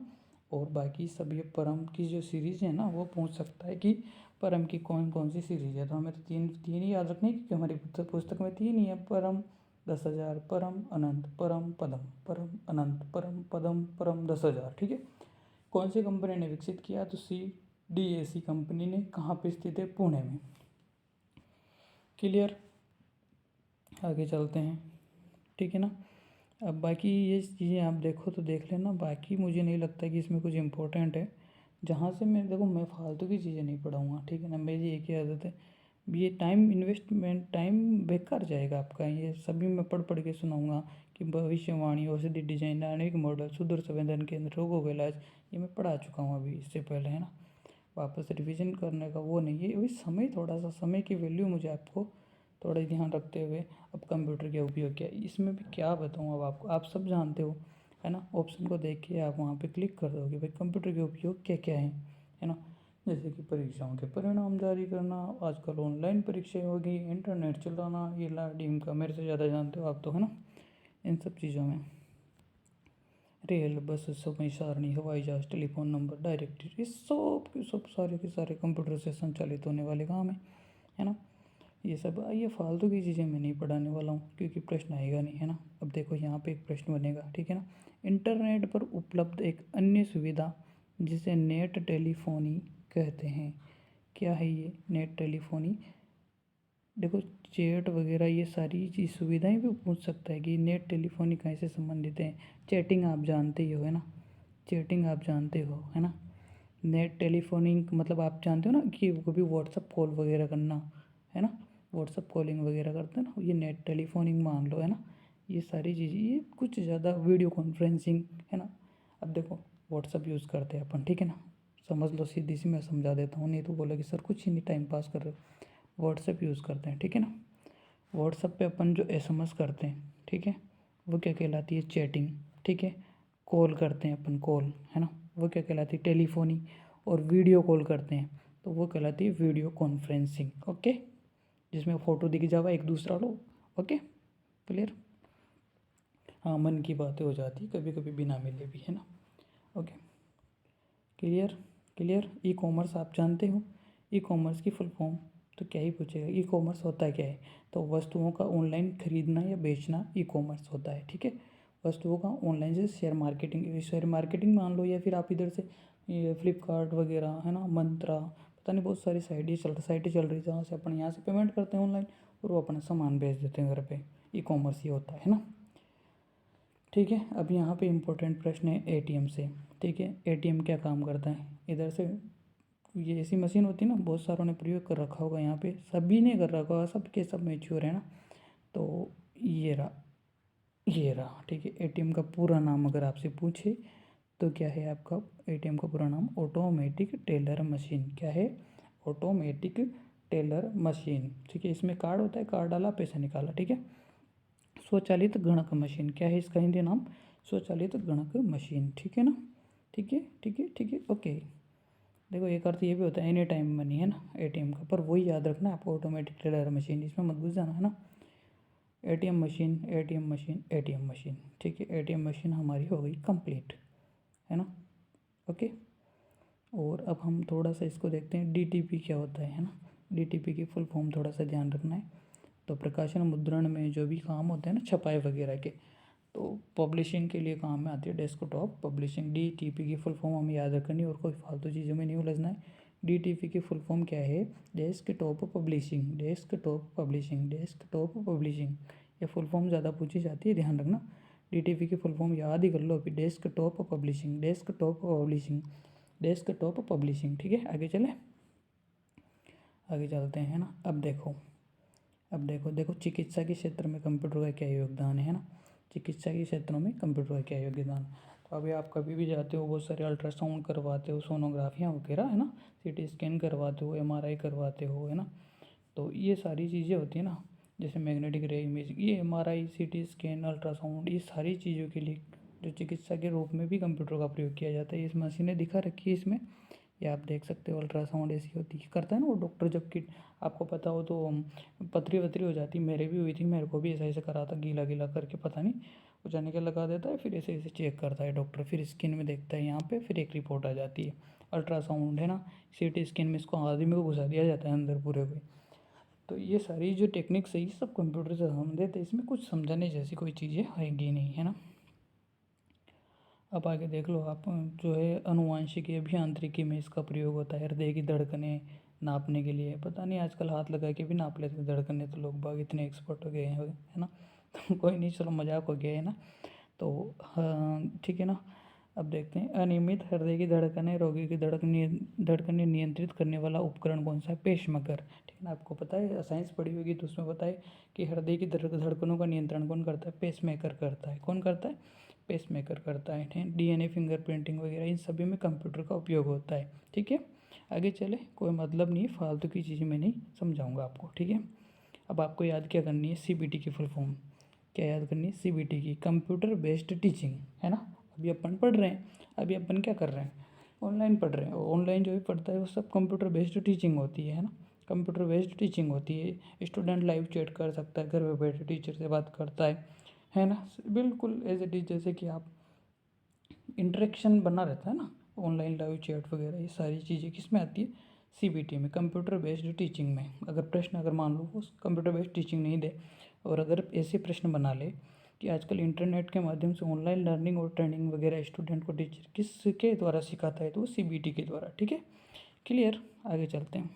और बाकी सब ये परम की जो सीरीज़ है ना, वो पूछ सकता है कि परम की कौन कौन सी सीरीज़ है। तो हमें तो तीन तीन ही याद रखनी है, क्योंकि हमारी पुस्तक में तीन ही है, परम 10,000, परम अनंत, परम पदम, परम अनंत, परम पदम, परम 10,000। ठीक है। कौन सी कंपनी ने विकसित किया, तो CDAC कंपनी ने। कहाँ पे स्थित है, पुणे में। क्लियर। आगे चलते हैं। ठीक है ना। अब बाकी ये चीज़ें आप देखो तो देख लेना, बाकी मुझे नहीं लगता कि इसमें कुछ इंपॉर्टेंट है। जहाँ से मैं देखो, मैं फालतू की चीज़ें नहीं पढ़ाऊँगा। ठीक है ना। मेरी एक ही आदत है, ये टाइम इन्वेस्टमेंट, टाइम बेकार जाएगा आपका। ये सभी मैं पढ़ के सुनाऊंगा कि भविष्यवाणी, औषधि डिजाइन, आणविक मॉडल, सुदूर संवेदन केंद्र, रोगों का इलाज, ये मैं पढ़ा चुका हूँ अभी इससे पहले, है ना। वापस रिवीजन करने का वो नहीं है। अभी समय, थोड़ा सा समय की वैल्यू मुझे आपको थोड़ा ध्यान रखते हुए, अब कंप्यूटर का उपयोग क्या है, इसमें भी क्या बताऊँ अब आपको, आप सब जानते हो, है ना। ऑप्शन को देख के आप वहाँ पे क्लिक कर दोगे भाई कंप्यूटर के उपयोग क्या क्या है ना। जैसे कि परीक्षाओं के परिणाम जारी करना, आजकल ऑनलाइन परीक्षाएं होगी, इंटरनेट चलाना, ये लाडीम का मेरे से ज़्यादा जानते हो आप तो, है ना। इन सब चीज़ों में रेल, बस, समय सारणी, हवाई जहाज, टेलीफोन नंबर, डायरेक्टरी, ये सब के सब सारे के सारे कंप्यूटर से संचालित होने वाले काम है ना। ये सब, ये फालतू की चीज़ें मैं नहीं पढ़ाने वाला हूँ, क्योंकि प्रश्न आएगा नहीं, है ना। अब देखो यहाँ पे एक प्रश्न बनेगा, ठीक है ना। इंटरनेट पर उपलब्ध एक अन्य सुविधा जिसे नेट टेलीफोनी कहते हैं, क्या है ये नेट टेलीफोनी। देखो, चैट वगैरह ये सारी चीज़ सुविधाएं भी पूछ सकता है कि नेट टेलीफोनी कहाँ से संबंधित है। चैटिंग आप जानते ही हो, है ना। चैटिंग आप जानते हो, है ना। नेट टेलीफोनिंग मतलब आप जानते हो ना कि कभी व्हाट्सअप कॉल वगैरह करना, है ना। व्हाट्सअप कॉलिंग वगैरह करते हैं ना, ये नेट टेलीफोनिंग मान लो, है ना। ये सारी चीज़ें, ये कुछ ज़्यादा वीडियो कॉन्फ्रेंसिंग, है ना। अब देखो, व्हाट्सअप यूज़ करते हैं अपन, ठीक है ना। समझ लो, सीधी सी मैं समझा देता हूँ, नहीं तो बोलोगे सर कुछ ही नहीं टाइम पास कर रहे हो। व्हाट्सअप यूज़ करते हैं, ठीक है ना। व्हाट्सअप पे अपन जो SMS करते हैं, ठीक है, वो क्या कहलाती है, चैटिंग। ठीक है। कॉल करते हैं अपन, कॉल, है ना, वो क्या कहलाती है, टेलीफोनी। और वीडियो कॉल करते हैं तो वो कहलाती है वीडियो कॉन्फ्रेंसिंग। ओके। जिसमें फ़ोटो दिख जावा एक दूसरा लो। ओके। क्लियर। हाँ, मन की बातें हो जाती कभी कभी बिना मिले भी, है ना। Okay. Clear. Clear. E commerce आप जानते हो, ई कॉमर्स की फुल फॉर्म तो क्या ही पूछेगा, ई कॉमर्स होता है क्या है, तो वस्तुओं का ऑनलाइन खरीदना या बेचना ई कॉमर्स होता है। ठीक है। वस्तुओं का ऑनलाइन से शेयर मार्केटिंग मान लो, या फिर आप इधर से ये फ्लिपकार्ट वगैरह, है ना, मंत्रा, पता नहीं बहुत सारी साइटें चल रही जहाँ से अपन यहाँ से पेमेंट करते हैं ऑनलाइन, और वो अपना सामान भेज देते हैं घर पे। ई कॉमर्स ही होता है ना। ठीक है। अब यहाँ पे इम्पोर्टेंट प्रश्न है ATM से। ठीक है। ATM क्या काम करता है, इधर से ये ऐसी मशीन होती है ना, बहुत सारों ने प्रयोग कर रखा होगा, यहाँ पे सभी ने कर रखा होगा, सबके सब मैच्योर है ना। तो ये रहा। ठीक है। ATM का पूरा नाम अगर आपसे पूछे तो क्या है आपका, ATM का पूरा नाम ऑटोमेटिक टेलर मशीन। क्या है, ऑटोमेटिक टेलर मशीन। ठीक है। इसमें कार्ड होता है, कार्ड डाला पैसा निकाला। ठीक है। स्वचालित गणक मशीन, क्या है इसका हिंदी नाम, स्वचालित गणक मशीन। ठीक है ना। ठीक है, ठीक है, ठीक है। ओके। देखो, एक अर्थ ये भी होता है एनी टाइम मनी, है ना, ATM का, पर वही याद रखना है आपको, ऑटोमेटिक टेलर मशीन, इसमें मत घुस जाना, है ना। ATM machine, ATM machine, ATM machine. ठीक है। ATM मशीन हमारी हो गई कंप्लीट, है ना। ओके। और अब हम थोड़ा सा इसको देखते हैं, DTP क्या होता है ना। DTP की फुल फॉर्म थोड़ा सा ध्यान रखना है। तो प्रकाशन मुद्रण में जो भी काम होते हैं ना, छपाई वगैरह के, तो पब्लिशिंग के लिए काम में आती है डेस्कटॉप पब्लिशिंग। DTP की फुल फॉर्म हमें याद रखनी, और कोई फालतू चीज़ों में नहीं उलझना है। DTP की फुल फॉर्म क्या है, desktop publishing, desktop publishing, desktop publishing. ये फुल फॉर्म ज़्यादा पूछी जाती है, ध्यान रखना। DTP की फुल फॉर्म याद ही कर लो अभी, desktop publishing, desktop publishing, desktop publishing. ठीक है। आगे चले, आगे चलते हैं ना। अब देखो चिकित्सा के क्षेत्र में कंप्यूटर का क्या योगदान है ना। चिकित्सा के क्षेत्रों में कंप्यूटर का क्या योगदान, अभी आप कभी भी जाते हो, बहुत सारे अल्ट्रासाउंड करवाते हो, सोनोग्राफियाँ वगैरह, है ना, सीटी स्कैन करवाते हो, एमआरआई करवाते हो, है ना। तो ये सारी चीज़ें होती हैं ना, जैसे मैग्नेटिक रे इमेजिंग, ये एमआरआई, सीटी स्कैन, अल्ट्रासाउंड, ये सारी चीज़ों के लिए जो चिकित्सा के रूप में भी कंप्यूटर का प्रयोग किया जाता है। इस मशीनें दिखा रखी है इसमें, ये आप देख सकते हो। अल्ट्रासाउंड ऐसी होती है, करता है ना वो डॉक्टर, जबकि आपको पता हो तो पथरी वथरी हो जाती, मेरे भी हुई थी, मेरे को भी ऐसा ऐसे करा था, गीला गीला करके, पता नहीं वो जाने के लगा देता है, फिर ऐसे ऐसे चेक करता है डॉक्टर, फिर स्किन में देखता है यहाँ पे, फिर एक रिपोर्ट आ जाती है। अल्ट्रासाउंड है ना, सीटी स्कैन में इसको आदमी को घुसा दिया जाता है अंदर पूरे को। तो ये सारी जो टेक्निक्स है ये सब कंप्यूटर से संबंधित है, इसमें कुछ समझाने जैसी कोई चीज़ें आएंगी नहीं, है ना। अब आगे देख लो आप, जो है अनुवांशिकी अभियांत्रिकी में इसका प्रयोग होता है हृदय की धड़कनें नापने के लिए। पता नहीं आजकल हाथ लगा के भी नाप लेते हैं धड़कनें, तो लोग बाग इतने एक्सपर्ट हो गए हैं, है ना। तो कोई नहीं, चलो मजाक हो गया है ना। तो हाँ ठीक है ना। अब देखते हैं, अनियमित हृदय की धड़कनें, रोगी की धड़कनें नियंत्रित करने वाला उपकरण कौन सा है? पेसमेकर। ठीक है ना, आपको पता है, साइंस पढ़ी होगी तो उसमें पता है कि हृदय की धड़कनों का नियंत्रण कौन करता है? पेसमेकर करता है। कौन करता है? पेसमेकर करता है। ठीक है, डीएनए फिंगरप्रिंटिंग वगैरह इन सभी में कंप्यूटर का उपयोग होता है। ठीक है, आगे चले, कोई मतलब नहीं है, फालतू की चीज़ें मैं नहीं समझाऊंगा आपको। ठीक है, अब आपको याद क्या करनी है? सीबीटी की फुल फॉर्म क्या याद करनी है? सीबीटी की, कंप्यूटर बेस्ड टीचिंग, है ना। अभी अपन पढ़ रहे हैं, अभी अपन क्या कर रहे हैं? ऑनलाइन पढ़ रहे हैं। ऑनलाइन जो भी पढ़ता है वो सब कंप्यूटर बेस्ड टीचिंग होती है ना। कंप्यूटर बेस्ड टीचिंग होती है। स्टूडेंट लाइव चैट कर सकता है, घर पे बैठे टीचर से बात करता है ना। बिल्कुल एज इट इज, जैसे कि आप इंटरेक्शन बना रहता है ना, ऑनलाइन लाइव चैट वगैरह, ये सारी चीज़ें किस में आती है? सीबीटी में, कंप्यूटर बेस्ड टीचिंग में। अगर प्रश्न, अगर मान लो वो कंप्यूटर बेस्ड टीचिंग नहीं दे, और अगर ऐसे प्रश्न बना ले कि आजकल इंटरनेट के माध्यम से ऑनलाइन लर्निंग और ट्रेनिंग वगैरह स्टूडेंट को टीचर किसके द्वारा सिखाता है? तो वो सीबीटी के द्वारा। ठीक है, क्लियर। आगे चलते हैं,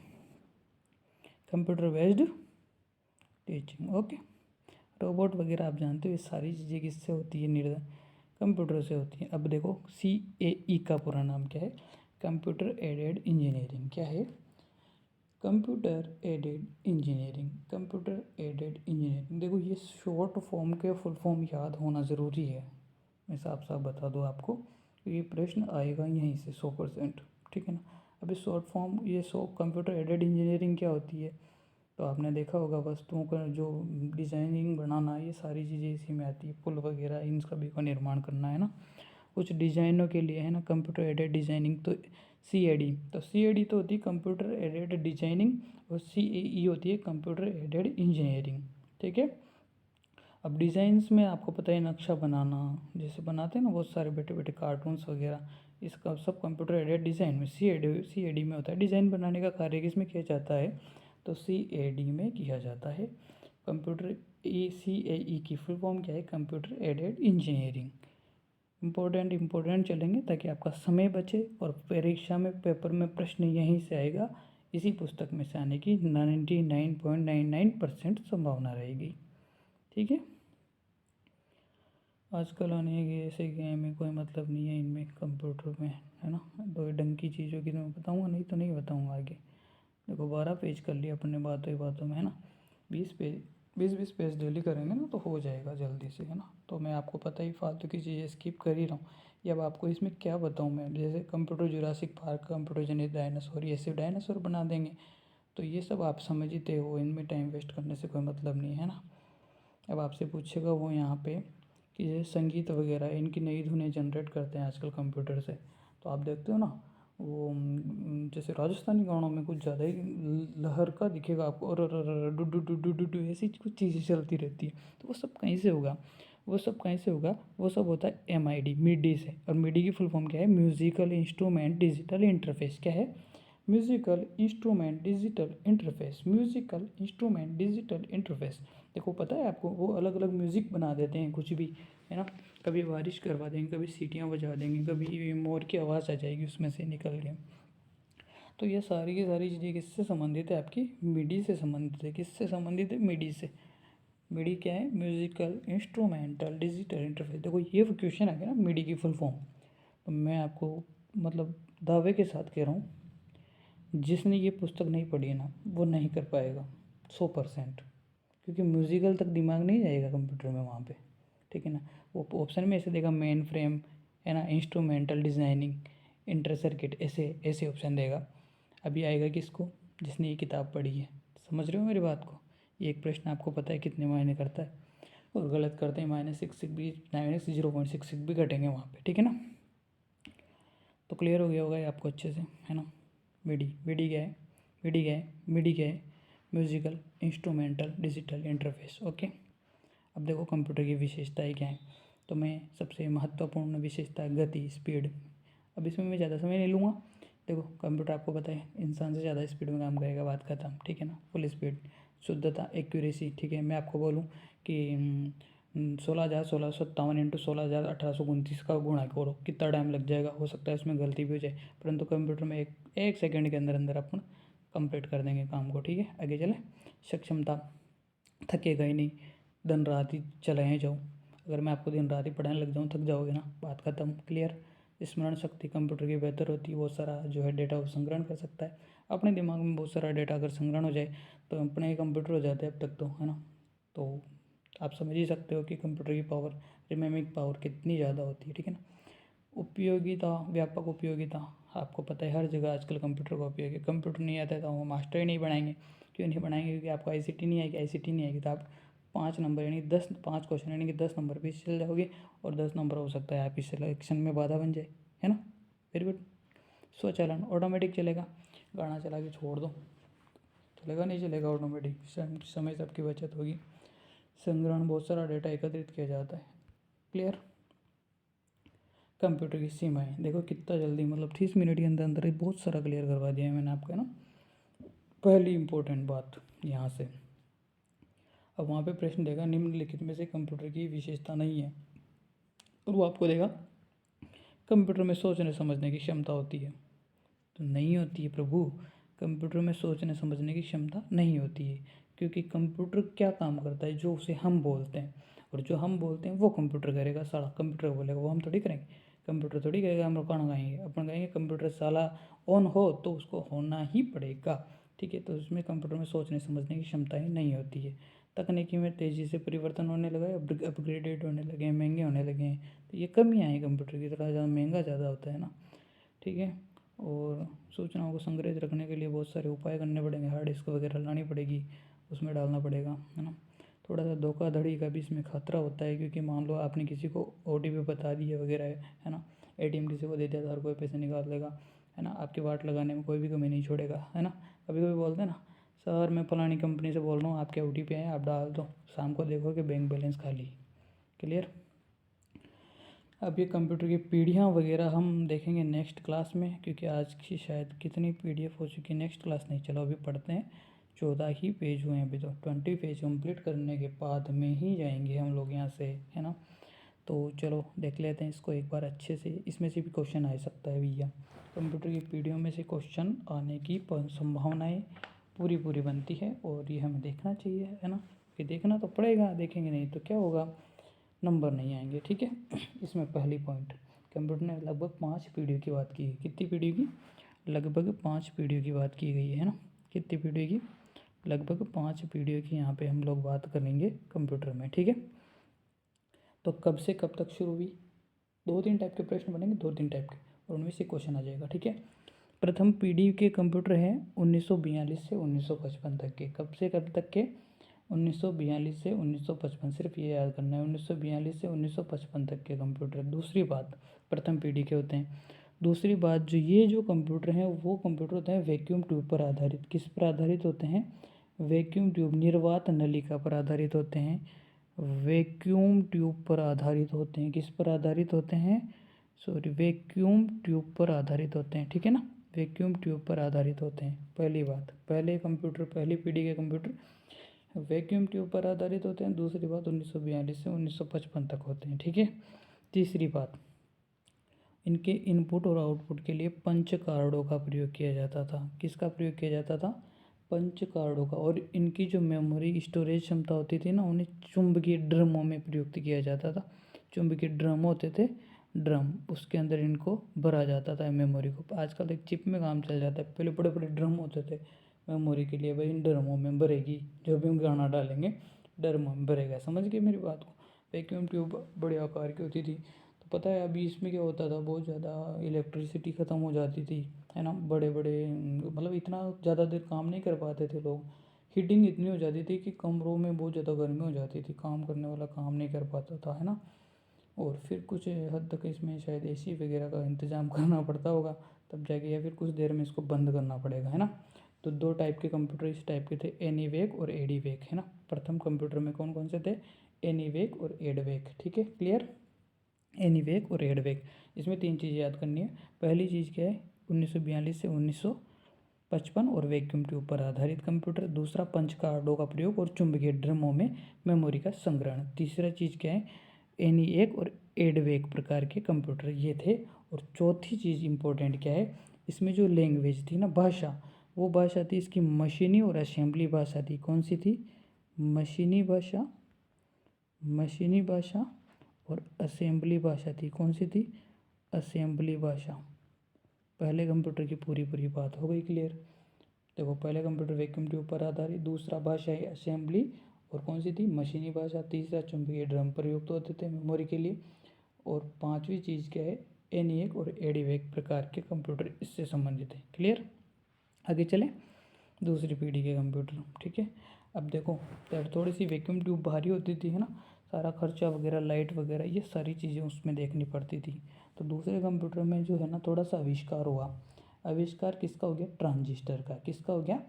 computer based teaching, okay. Robot वगैरह आप जानते हो, ये सारी चीज़ें किससे होती है? निर्धारण कंप्यूटर से होती है। अब देखो, CAE का पूरा नाम क्या है? Computer aided engineering. क्या है? Computer aided engineering. Computer aided engineering, देखो ये शॉर्ट फॉर्म के फुल फॉर्म याद होना ज़रूरी है। मैं साफ साफ बता दूँ आपको, ये प्रश्न आएगा यहीं से 100%। ठीक है ना। अभी शॉर्ट फॉर्म, ये कंप्यूटर एडेड इंजीनियरिंग क्या होती है? तो आपने देखा होगा, वस्तुओं का जो डिज़ाइनिंग बनाना, ये सारी चीज़ें इसी में आती है। पुल वगैरह इन सभी का निर्माण करना, है ना। कुछ डिज़ाइनों के लिए, है ना, कंप्यूटर एडेड डिज़ाइनिंग, तो CAD, तो CAD तो होती है कंप्यूटर एडेड डिज़ाइनिंग, और CAE होती है कंप्यूटर एडेड इंजीनियरिंग। ठीक है। अब डिज़ाइंस में आपको पता है, नक्शा बनाना, जैसे बनाते हैं ना बहुत सारे बैठे बैठे कार्टून्स वगैरह, इसका सब कंप्यूटर एडेड डिज़ाइन में, CAD में होता है। डिज़ाइन बनाने का कार्य किसमें किया जाता है? तो CAD में किया जाता है। कंप्यूटर CAE की फुल फॉर्म क्या है? Computer aided engineering. इम्पोर्टेंट चलेंगे ताकि आपका समय बचे, और परीक्षा में, पेपर में प्रश्न यहीं से आएगा, इसी पुस्तक में से आने की 99.99% संभावना रहेगी। ठीक है, आजकल आने के ऐसे गेम में कोई मतलब नहीं है इनमें, कंप्यूटर में, है ना। दो ढंग की चीज़ों की तो मैं बताऊँगा, नहीं तो नहीं बताऊँगा आगे। देखो 12 पेज कर लिया अपने बातों ही बातों में, है ना। 20 पेज डेली करेंगे ना तो हो जाएगा जल्दी से, है ना। तो मैं आपको पता ही, फालतू की चीज़ें स्किप कर ही रहा हूँ। ये अब आपको इसमें क्या बताऊँ मैं, जैसे कंप्यूटर जुरासिक पार्क, कंप्यूटर जनित डायनासोर, ये ऐसे डायनासोर बना देंगे, तो ये सब आप समझते हो, इनमें टाइम वेस्ट करने से कोई मतलब नहीं है ना। अब आपसे पूछेगा वो यहाँ पे कि जैसे संगीत वगैरह, इनकी नई धुनें जनरेट करते हैं आजकल कंप्यूटर से, तो आप देखते हो ना, वो जैसे राजस्थानी गानों में कुछ ज़्यादा ही लहर का दिखेगा आपको, और do do do do do do ऐसी कुछ चीज़ें चलती रहती है। तो वो सब कहीं से होगा? वो सब कहीं से होगा? वो सब होता है MID, मिडी से। और मिडी की फुल फॉर्म क्या है? Musical instrument digital interface. क्या है? Musical instrument digital interface. Musical instrument digital interface. देखो पता है आपको, वो अलग अलग म्यूज़िक बना देते हैं कुछ भी, है ना। कभी बारिश करवा देंगे, कभी सीटियाँ बजा देंगे, कभी मोर की आवाज़ आ जाएगी उसमें से निकल के। तो ये सारी की सारी चीज़ें किससे संबंधित है? आपकी मिडी से संबंधित है। किससे संबंधित है? मिडी से। मिडी क्या है? Musical instrumental digital interface. देखो ये क्वेश्चन आ गया ना, मिडी की फुल फॉर्म, तो मैं आपको मतलब दावे के साथ कह रहा हूँ, जिसने ये पुस्तक नहीं पढ़ी है ना, वो नहीं कर पाएगा 100%। क्योंकि म्यूज़िकल तक दिमाग नहीं जाएगा कंप्यूटर में वहाँ पे। ठीक है ना। वो ऑप्शन में ऐसे देगा मेन फ्रेम, है ना, इंस्ट्रूमेंटल डिज़ाइनिंग, इंटर सर्किट, ऐसे ऐसे ऑप्शन देगा। अभी आएगा किसको, जिसने ये किताब पढ़ी है। समझ रहे हो मेरी बात को? ये एक प्रश्न आपको पता है कितने मायने करता है, और गलत करते हैं -6 भी, -0.66 भी घटेंगे वहाँ पे, ठीक है ना। तो क्लियर हो गया होगा ये आपको अच्छे से, है ना। वीडी क्या है, मीडी क्या है, musical instrumental digital interface. Okay, अब देखो कंप्यूटर की विशेषताएं क्या है। तो मैं सबसे महत्वपूर्ण विशेषता गति, स्पीड। अब इसमें मैं ज़्यादा समय नहीं लूँगा। देखो कंप्यूटर आपको पता है इंसान से ज़्यादा स्पीड में काम करेगा, बात खत्म, ठीक है ना। फुल स्पीड, शुद्धता, एक्यूरेसी, ठीक है। मैं आपको बोलूँ कि 16,1657 इंटू 16,1829 का गुणा करो, कितना टाइम लग जाएगा, हो सकता है उसमें गलती भी हो जाए, परंतु कंप्यूटर में एक सेकंड के अंदर अंदर अपन कंप्लीट कर देंगे काम को, ठीक है। आगे चले, सक्षमता, थकेगा ही नहीं, दिन रात ही चलाए जाओ। अगर मैं आपको दिन रात ही पढ़ाने लग जाऊँ थक जाओगे ना, बात खत्म, क्लियर। स्मरण शक्ति कंप्यूटर की बेहतर होती है, बहुत सारा जो है डेटा वो संग्रहण कर सकता है अपने दिमाग में। बहुत सारा डेटा अगर संग्रहण हो जाए तो अपने कंप्यूटर हो जाते हैं अब तक तो, है ना। तो आप समझ ही सकते हो कि कंप्यूटर की पावर, रिमेम्बरिंग पावर कितनी ज़्यादा होती है, ठीक है ना। उपयोगिता, व्यापक उपयोगिता, आपको पता है हर जगह आजकल कंप्यूटर का उपयोग है। कंप्यूटर नहीं आता है तो हम मास्टर ही नहीं बनाएंगे। क्यों नहीं बनाएंगे? क्योंकि आपको आईसीटी नहीं आएगी, आईसीटी नहीं आएगी तो आप 5 नंबर यानी 5 क्वेश्चन यानी कि 10 नंबर पे चल जाओगे, और 10 नंबर हो सकता है आप इस सिलेक्शन में बाधा बन जाए, है ना। Very good. स्वचालन, ऑटोमेटिक चलेगा, गाना चला के छोड़ दो, चलेगा नहीं चलेगा ऑटोमेटिक, समय सबकी बचत होगी। संग्रहण, बहुत सारा डेटा एकत्रित किया जाता है, क्लियर। कंप्यूटर की सीमाएं, देखो कितना जल्दी, मतलब 30 मिनट के अंदर अंदर ही बहुत सारा क्लियर करवा दिया है मैंने आपको, है ना। पहली इंपॉर्टेंट बात यहाँ से। अब वहाँ पे प्रश्न देगा निम्नलिखित में से कंप्यूटर की विशेषता नहीं है, और वो आपको देगा कंप्यूटर में सोचने समझने की क्षमता होती है। तो नहीं होती है प्रभु, कंप्यूटर में सोचने समझने की क्षमता नहीं होती है, क्योंकि कंप्यूटर क्या काम करता है, जो उसे हम बोलते हैं, और जो हम बोलते हैं वो कंप्यूटर करेगा, साला कंप्यूटर बोलेगा, वो हम थोड़ी करेंगे। कंप्यूटर थोड़ी करेगा, हम लोग गाना गाएंगे, अपन गाएंगे कंप्यूटर साला ऑन हो तो उसको होना ही पड़ेगा, ठीक है। तो उसमें कंप्यूटर में सोचने समझने की क्षमता ही नहीं होती है। तकनीकी में तेज़ी से परिवर्तन होने लगा है, अपग्रेडेड होने लगे हैं, महंगे होने लगे हैं, तो ये कमियाँ हैं कंप्यूटर की, थोड़ा ज़्यादा महंगा ज़्यादा होता है ना, ठीक है। और सूचनाओं को संग्रहित रखने के लिए बहुत सारे उपाय करने पड़ेंगे, हार्ड डिस्क वगैरह लानी पड़ेगी, उसमें डालना पड़ेगा, है ना। थोड़ा सा धोखाधड़ी का भी इसमें खतरा होता है, क्योंकि मान लो आपने किसी को ओटीपी बता दिया वगैरह है ना, एटीएम किसी को दे दिया तो हर कोई पैसे निकाल लेगा, है ना। आपके वाट लगाने में कोई भी कमी नहीं छोड़ेगा, है ना। कभी कभी बोलते हैं ना, सर मैं फलानी कंपनी से बोल रहा हूँ, आपके ओटीपी आए आप डाल दो, शाम को देखो कि बैंक बैलेंस खाली, क्लियर। अब ये कंप्यूटर की पीढ़ियाँ वगैरह हम देखेंगे नेक्स्ट क्लास में, क्योंकि आज की शायद कितनी पीडीएफ हो चुकी है, नेक्स्ट क्लास नहीं, चलो अभी पढ़ते हैं। 14 ही पेज हुए हैं अभी, तो 20 पेज कंप्लीट करने के बाद में ही जाएंगे हम लोग यहाँ से, है ना। तो चलो देख लेते हैं इसको एक बार अच्छे से, इसमें से भी क्वेश्चन आ सकता है भैया। कंप्यूटर की पीढ़ियों में से क्वेश्चन आने की संभावनाएँ पूरी पूरी बनती है, और ये हमें देखना चाहिए, है ना, कि देखना तो पड़ेगा, देखेंगे नहीं तो क्या होगा, नंबर नहीं आएंगे, ठीक है। इसमें पहली पॉइंट, कंप्यूटर ने लगभग 5 पीढ़ियों की बात की है। कितनी पीढ़ियों की? लगभग 5 पीढ़ियों की बात की गई है ना। कितनी पीढ़ियों की? लगभग 5 पीढ़ियों की यहाँ पे हम लोग बात करेंगे कंप्यूटर में, ठीक है। तो कब से कब तक शुरू हुई? 2-3 टाइप के प्रश्न बनेंगे, 2-3 टाइप के, और उनमें से क्वेश्चन आ जाएगा, ठीक है। प्रथम पीढ़ी के कंप्यूटर हैं 1942 से 1955 तक के। कब से कब तक के? 1942 से 1955, सिर्फ ये याद करना है, 1942 से 1955 तक के कंप्यूटर। दूसरी बात, प्रथम पीढ़ी के होते हैं। दूसरी बात, जो ये जो कंप्यूटर हैं वो कंप्यूटर होते हैं वैक्यूम ट्यूब पर आधारित। किस पर आधारित होते हैं? वैक्यूम ट्यूब, निर्वात नलिका पर आधारित होते हैं। वैक्यूम ट्यूब पर आधारित होते हैं। किस पर आधारित होते हैं? सॉरी, वैक्यूम ट्यूब पर आधारित होते हैं, ठीक है ना। वैक्यूम ट्यूब पर आधारित होते हैं। पहली बात, पहले कंप्यूटर, पहली पीढ़ी के कंप्यूटर वैक्यूम ट्यूब पर आधारित होते हैं। दूसरी बात, 1942 से 1955 तक होते हैं, ठीक है। तीसरी बात, इनके इनपुट और आउटपुट के लिए पंच कार्डों का प्रयोग किया जाता था। किसका प्रयोग किया जाता था? पंच कार्डों का। और इनकी जो मेमोरी स्टोरेज क्षमता होती थी ना, उन्हें चुंबकीय ड्रमों में प्रयुक्त किया जाता था। चुंबकीय ड्रम होते थे, ड्रम, उसके अंदर इनको भरा जाता था मेमोरी को। आजकल एक चिप में काम चल जाता है, पहले बड़े बड़े ड्रम होते थे मेमोरी के लिए, भाई इन ड्रमों में भरेगी, जो भी हम गाना डालेंगे ड्रमों में भरेगा। समझ गए मेरी बात को? वैक्यूम ट्यूब बड़े आकार की होती थी, तो पता है अभी इसमें क्या होता था, बहुत ज़्यादा इलेक्ट्रिसिटी ख़त्म हो जाती थी, है ना। बड़े बड़े मतलब इतना ज़्यादा देर काम नहीं कर पाते थे लोग, हीटिंग इतनी हो जाती थी कि कमरों में बहुत ज़्यादा गर्मी हो जाती थी, काम करने वाला काम नहीं कर पाता था, है ना। और फिर कुछ हद तक इसमें शायद एसी वगैरह का इंतज़ाम करना पड़ता होगा तब जाके, या फिर कुछ देर में इसको बंद करना पड़ेगा, है ना। तो दो टाइप के कंप्यूटर इस टाइप के थे, एनीवेक और एडीवेक, है ना। प्रथम कंप्यूटर में कौन कौन से थे, एनीवेक और एडवेक, ठीक है, क्लियर। एनीवेक और एडवेक, इसमें तीन चीज़ें याद करनी है। पहली चीज़ क्या है, 1942 से 1955 और वैक्यूम ट्यूब पर आधारित कंप्यूटर। दूसरा, पंच कार्डों का प्रयोग और चुंबकीय ड्रमों में मेमोरी का संग्रहण। तीसरा चीज़ क्या है, एनीएक और एडवेक प्रकार के कंप्यूटर ये थे। और चौथी चीज़ इम्पोर्टेंट क्या है, इसमें जो लैंग्वेज थी ना, भाषा, वो भाषा थी इसकी मशीनी और असेंबली भाषा थी। कौन सी थी, मशीनी भाषा, मशीनी भाषा और असेंबली भाषा थी। कौन सी थी, असेंबली भाषा। पहले कंप्यूटर की पूरी पूरी बात हो गई क्लियर। देखो, पहले कंप्यूटर वैक्यूम ट्यूब पर आधारित, दूसरा भाषा है असेंबली, और कौन सी थी, मशीनी भाषा। तीसरा, चुंबकीय ड्रम प्रयुक्त होते थे मेमोरी के लिए। और पांचवी चीज़ क्या है, एनीएक और एडीवेक प्रकार के कंप्यूटर इससे संबंधित है, क्लियर। आगे चलें, दूसरी पीढ़ी के कंप्यूटर, ठीक है। अब देखो, तब थोड़ी सी वैक्यूम ट्यूब भारी होती थी, है ना, सारा खर्चा वगैरह, लाइट वगैरह, ये सारी चीज़ें उसमें देखनी पड़ती थी। तो दूसरे कंप्यूटर में जो है ना, थोड़ा सा आविष्कार हुआ। आविष्कार किसका हो गया, ट्रांजिस्टर का। किसका हो गया,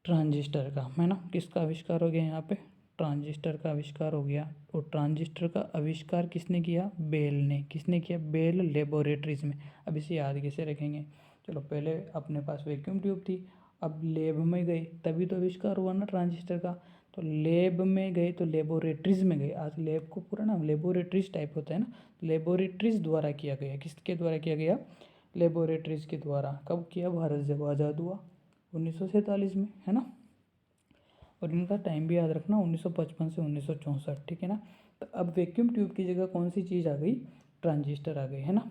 ट्रांजिस्टर का, है ना। किसका आविष्कार हो गया यहाँ पे, ट्रांजिस्टर का आविष्कार हो गया। और ट्रांजिस्टर का आविष्कार किसने किया, बेल ने। किसने किया, बेल लेबोरेटरीज में। अब इसे याद कैसे रखेंगे, चलो, पहले अपने पास वैक्यूम ट्यूब थी, अब लैब में गए तभी तो आविष्कार हुआ ना ट्रांजिस्टर का। तो लैब में गए तो लेबोरेटरीज में गए, आज लैब को पूरा नाम लेबोरेटरीज टाइप होता है ना, लेबोरेटरीज द्वारा किया गया। किसके द्वारा किया गया, लेबोरेटरीज के द्वारा। कब किया, भारत जब आज़ाद हुआ 1947 में, है ना। और इनका टाइम भी याद रखना, 1955 से 1964, ठीक है ना। तो अब वैक्यूम ट्यूब की जगह कौन सी चीज़ आ गई, ट्रांजिस्टर आ गई, है ना।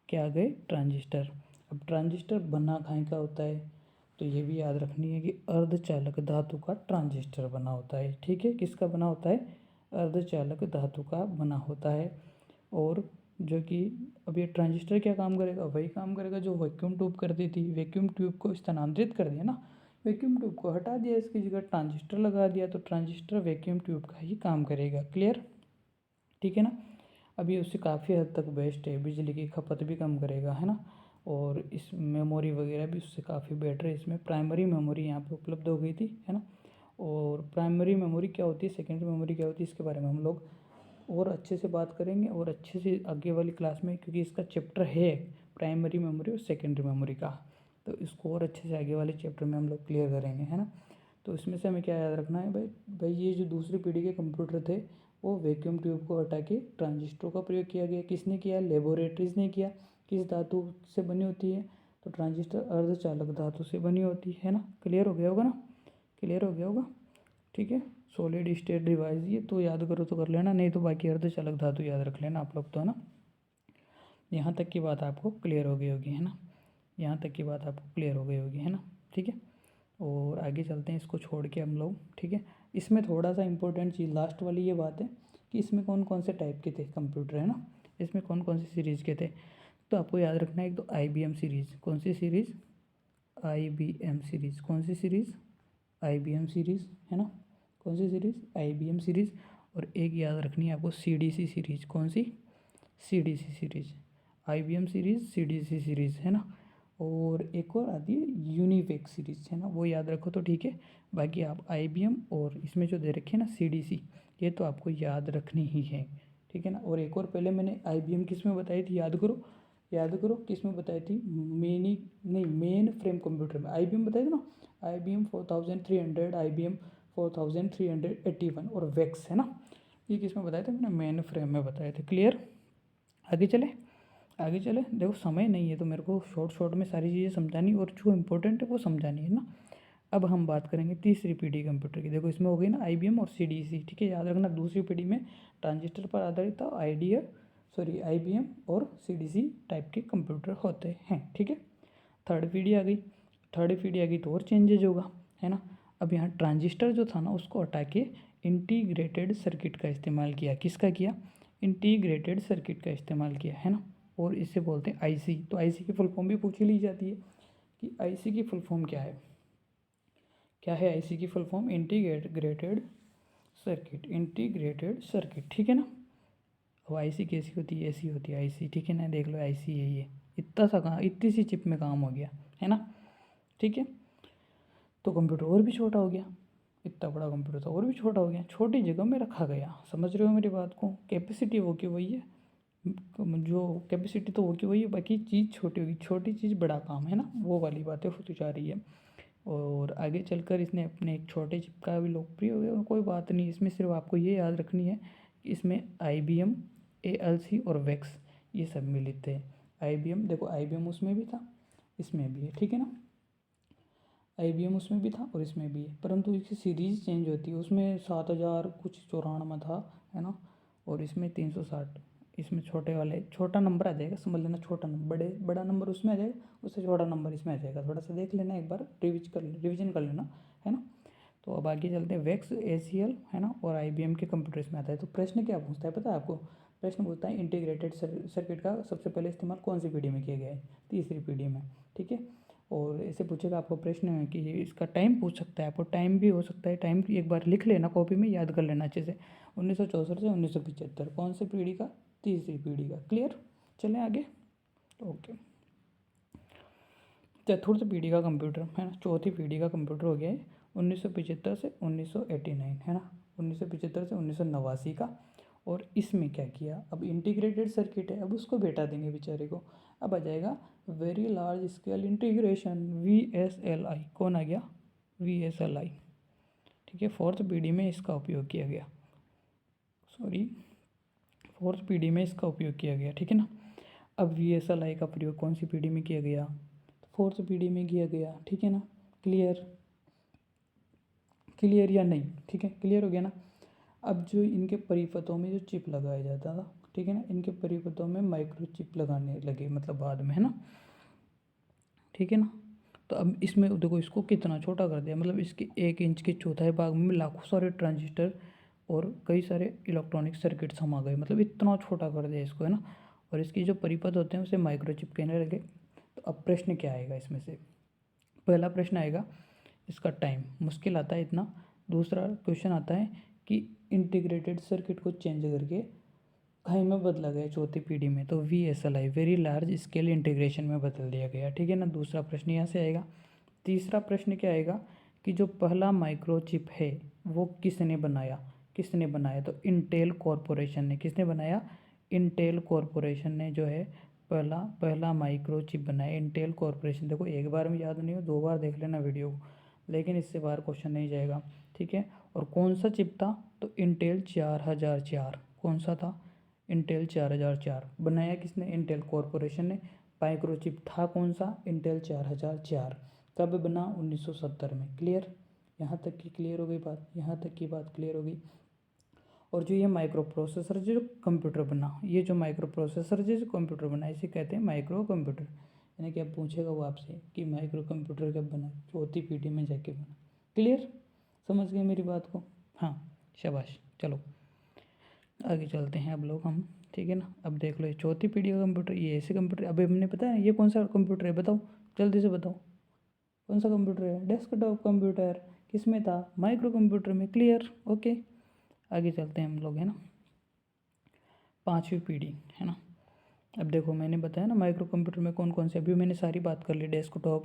क्या आ गए, ट्रांजिस्टर। अब ट्रांजिस्टर बना कहाँ का होता है, तो ये भी याद रखनी है कि अर्धचालक धातु का ट्रांजिस्टर बना होता है, ठीक है। किसका बना होता है, अर्धचालक धातु का बना होता है। और जो कि अब ये ट्रांजिस्टर क्या काम करेगा, वही काम करेगा जो वैक्यूम ट्यूब करती थी। वैक्यूम ट्यूब को स्थानांतरित कर दिया ना, वैक्यूम ट्यूब को हटा दिया, इसकी जगह ट्रांजिस्टर लगा दिया, तो ट्रांजिस्टर वैक्यूम ट्यूब का ही काम करेगा, क्लियर, ठीक है ना। अभी उससे काफ़ी हद तक बेस्ट है, बिजली की खपत भी कम करेगा, है ना। और इस मेमोरी वगैरह भी उससे काफ़ी बेटर है। इसमें प्राइमरी मेमोरी यहाँ पे उपलब्ध हो गई थी, है ना। और प्राइमरी मेमोरी क्या होती है, सेकेंडरी मेमोरी क्या होती है, इसके बारे में हम लोग और अच्छे से बात करेंगे, और अच्छे से आगे वाली क्लास में, क्योंकि इसका चैप्टर है प्राइमरी मेमोरी और सेकेंडरी मेमोरी का, तो इसको और अच्छे से आगे वाले चैप्टर में हम लोग क्लियर करेंगे, है ना। तो इसमें से हमें क्या याद रखना है भाई, ये जो दूसरी पीढ़ी के कंप्यूटर थे, वो वैक्यूम ट्यूब को हटा के ट्रांजिस्टर का प्रयोग किया गया। किसने किया, लेबोरेटरीज ने किया। किस धातु से बनी होती है, तो ट्रांजिस्टर अर्धचालक धातु से बनी होती है ना। क्लियर हो गया होगा ना, क्लियर हो गया होगा, ठीक है। सॉलिड स्टेट डिवाइस, ये तो याद करो तो कर लेना, नहीं तो बाकी अर्धचालक धातु याद रख लेना आप लोग, तो है ना। यहाँ तक की बात आपको क्लियर हो गई होगी, है ना। यहाँ तक की बात आपको क्लियर हो गई होगी, है ना, ठीक है। और आगे चलते हैं, इसको छोड़ के हम लोग, ठीक है। इसमें थोड़ा सा इंपॉर्टेंट चीज़ लास्ट वाली ये बात है कि इसमें कौन कौन से टाइप के थे कंप्यूटर, है ना। इसमें कौन कौन सी सीरीज़ के थे, तो आपको याद रखना है। एक तो IBM सीरीज़, कौन सी सीरीज़, IBM सीरीज़। कौन सी सीरीज़, IBM सीरीज़, है ना। कौन सी सीरीज़, IBM सीरीज़। और एक याद रखनी है आपको, CDC सीरीज़। कौन सी, CDC series, IBM series, CDC series, है ना। और एक और आती है यूनिवेक सीरीज़, है ना, वो याद रखो तो ठीक है। बाकी आप IBM और इसमें जो दे रखे हैं ना CDC, ये तो आपको याद रखनी ही है, ठीक है ना। और एक और पहले मैंने IBM किस में बताई थी, याद करो, याद करो, किस में बताई थी, मेन फ्रेम कंप्यूटर में IBM बताई थी ना, IBM 4300, IBM 4381 और वेक्स, है ना। ये किस में बताए थे मैंने, मेन फ्रेम में बताए थे, क्लियर। आगे चले, आगे चले। देखो, समय नहीं है तो मेरे को शॉर्ट में सारी चीज़ें समझानी, और जो इम्पोर्टेंट है वो समझानी है ना। अब हम बात करेंगे तीसरी पीढ़ी कंप्यूटर की। देखो, इसमें हो गई ना IBM और CDC, ठीक है, याद रखना। दूसरी पीढ़ी में ट्रांजिस्टर पर आधारित था, IBM और CDC टाइप के कंप्यूटर होते हैं, ठीक है। थर्ड पीढ़ी आ गई, थर्ड पीढ़ी आ गई तो और चेंजेज होगा, है ना। अब यहाँ ट्रांजिस्टर जो था ना, उसको हटा के इंटीग्रेटेड सर्किट का इस्तेमाल किया। किसका किया, इंटीग्रेटेड सर्किट का इस्तेमाल किया है ना, और इसे बोलते हैं आईसी। तो आईसी की फुल फॉर्म भी पूछ ही ली जाती है कि आईसी की फुल फॉर्म क्या है। क्या है आईसी की full form? Integrated circuit, integrated circuit, ठीक है ना। अब आईसी कैसी होती है? ऐसी होती है आईसी, ठीक है ना। देख लो आईसी है ये, इतना सा कहाँ, इतनी सी चिप में काम हो गया है ना, ठीक है। तो कंप्यूटर और भी छोटा हो गया, इतना बड़ा कंप्यूटर तो और भी छोटा हो गया, छोटी जगह में रखा गया। समझ रहे हो मेरी बात को? कैपेसिटी वो की वही है, जो कैपेसिटी तो वो की वही है, बाकी चीज़ छोटी होगी, छोटी चीज़ बड़ा काम है ना, वो वाली बातें होती जा रही है। और आगे चलकर इसने अपने एक छोटे चिप का भी लोकप्रिय हो गया। कोई बात नहीं, इसमें सिर्फ आपको ये याद रखनी है कि इसमें IBM, ALC और वेक्स ये सब मिलित थे। IBM, देखो IBM उसमें भी था, इसमें भी है, ठीक है ना। IBM उसमें भी था और इसमें भी है, परंतु इसकी सीरीज चेंज होती है। उसमें 7000 कुछ 94 था, है ना, और इसमें 360। इसमें छोटे वाले छोटा नंबर आ जाएगा, समझ लेना, छोटा नंबर, बड़ा नंबर उसमें आ जाएगा, उससे छोटा नंबर इसमें आ जाएगा। थोड़ा सा देख लेना, एक बार रिविजन कर लेना, है ना। तो अब आगे चलते हैं। वेक्स, ACL, है ना, और IBM के कंप्यूटर्स में आता है। तो प्रश्न क्या पूछता है पता है आपको? प्रश्न पूछता है इंटीग्रेटेड सर्किट का सबसे पहले इस्तेमाल कौन सी पीढ़ी में किया गया है? तीसरी पीढ़ी में, ठीक है। और ऐसे पूछेगा आपको प्रश्न है कि इसका टाइम पूछ सकता है, आपको टाइम भी हो सकता है। टाइम एक बार लिख लेना कॉपी में, याद कर लेना अच्छे से। 1964 से 1975, कौन सी पीढ़ी का? तीसरी पीढ़ी का। क्लियर? चलें आगे। ओके, चतुर्थ पीढ़ी का कंप्यूटर, है ना, चौथी पीढ़ी का कंप्यूटर हो गया है 1975 से 1989, है ना, 1975 से 1989 का। और इसमें क्या किया? अब इंटीग्रेटेड सर्किट है, अब उसको बेटा देंगे बेचारे को। अब आ जाएगा very large scale integration, VSLI। कौन आ गया? VSLI, ठीक है। फोर्थ पीढ़ी में इसका उपयोग किया गया, सॉरी, फोर्थ पीढ़ी में इसका उपयोग किया गया, ठीक है ना। अब VSLI का प्रयोग कौन सी पीढ़ी में किया गया? फोर्थ पीढ़ी में किया गया, ठीक है ना। क्लियर? क्लियर या नहीं? ठीक है, क्लियर हो गया ना। अब जो इनके परिपथों में जो चिप लगाया जाता था, ठीक है ना, इनके परिपथों में माइक्रो चिप लगाने लगे, मतलब बाद में, है ना, ठीक है ना। तो अब इसमें देखो इसको कितना छोटा कर दिया, मतलब इसके 1 इंच के चौथाई भाग में लाखों सारे ट्रांजिस्टर और कई सारे इलेक्ट्रॉनिक सर्किट समा गए, मतलब इतना छोटा कर दिया इसको, है ना। और इसकी जो परिपथ होते हैं उसे माइक्रोचिप कहने लगे। तो अब प्रश्न क्या आएगा इसमें से? पहला प्रश्न आएगा इसका टाइम, मुश्किल आता है इतना। दूसरा क्वेश्चन आता है कि इंटीग्रेटेड सर्किट को चेंज करके काहे में बदला गया चौथी पीढ़ी में? तो VSLI, very large scale integration में बदल दिया गया, ठीक है ना। दूसरा प्रश्न यहाँ से आएगा। तीसरा प्रश्न क्या आएगा कि जो पहला माइक्रोचिप है वो किसने बनाया? किसने बनाया? तो इंटेल कॉरपोरेशन ने। किसने बनाया? इंटेल कॉरपोरेशन ने जो है पहला पहला माइक्रोचिप बनाया, इंटेल कॉरपोरेशन। देखो एक बार में याद नहीं हो, 2 बार देख लेना वीडियो को, लेकिन इससे बाहर क्वेश्चन नहीं जाएगा, ठीक है। और कौन सा चिप था? तो इंटेल 4004। कौन सा था? इंटेल 4004। बनाया किसने? इंटेल कॉरपोरेशन ने। माइक्रोचिप था कौन सा? इंटेल 4004। कब बना? 1970 में। क्लियर? यहाँ तक की क्लियर हो गई बात? यहाँ तक की बात क्लियर हो गई। और जो ये माइक्रो प्रोसेसर जो कंप्यूटर बना, ये जो माइक्रो प्रोसेसर जो कंप्यूटर बना, इसे कहते हैं माइक्रो कंप्यूटर। यानी कि अब पूछेगा वो आपसे कि माइक्रो कंप्यूटर कब बना? चौथी पीढ़ी में जाके बना। क्लियर? समझ गए मेरी बात को? हाँ, शाबाश। चलो आगे चलते हैं अब लोग हम, ठीक है ना। अब देख लो ये चौथी पीढ़ी का कंप्यूटर, ये ऐसे कंप्यूटर। अभी हमने पता है ये कौन सा कंप्यूटर है? बताओ जल्दी से बताओ, कौन सा कंप्यूटर है? Desktop computer. किस में था? माइक्रो कंप्यूटर में। क्लियर? ओके, आगे चलते हैं हम लोग, है ना। पांचवी पीढ़ी, है ना। अब देखो मैंने बताया ना माइक्रो कंप्यूटर में कौन कौन से, अभी मैंने सारी बात कर ली। Desktop,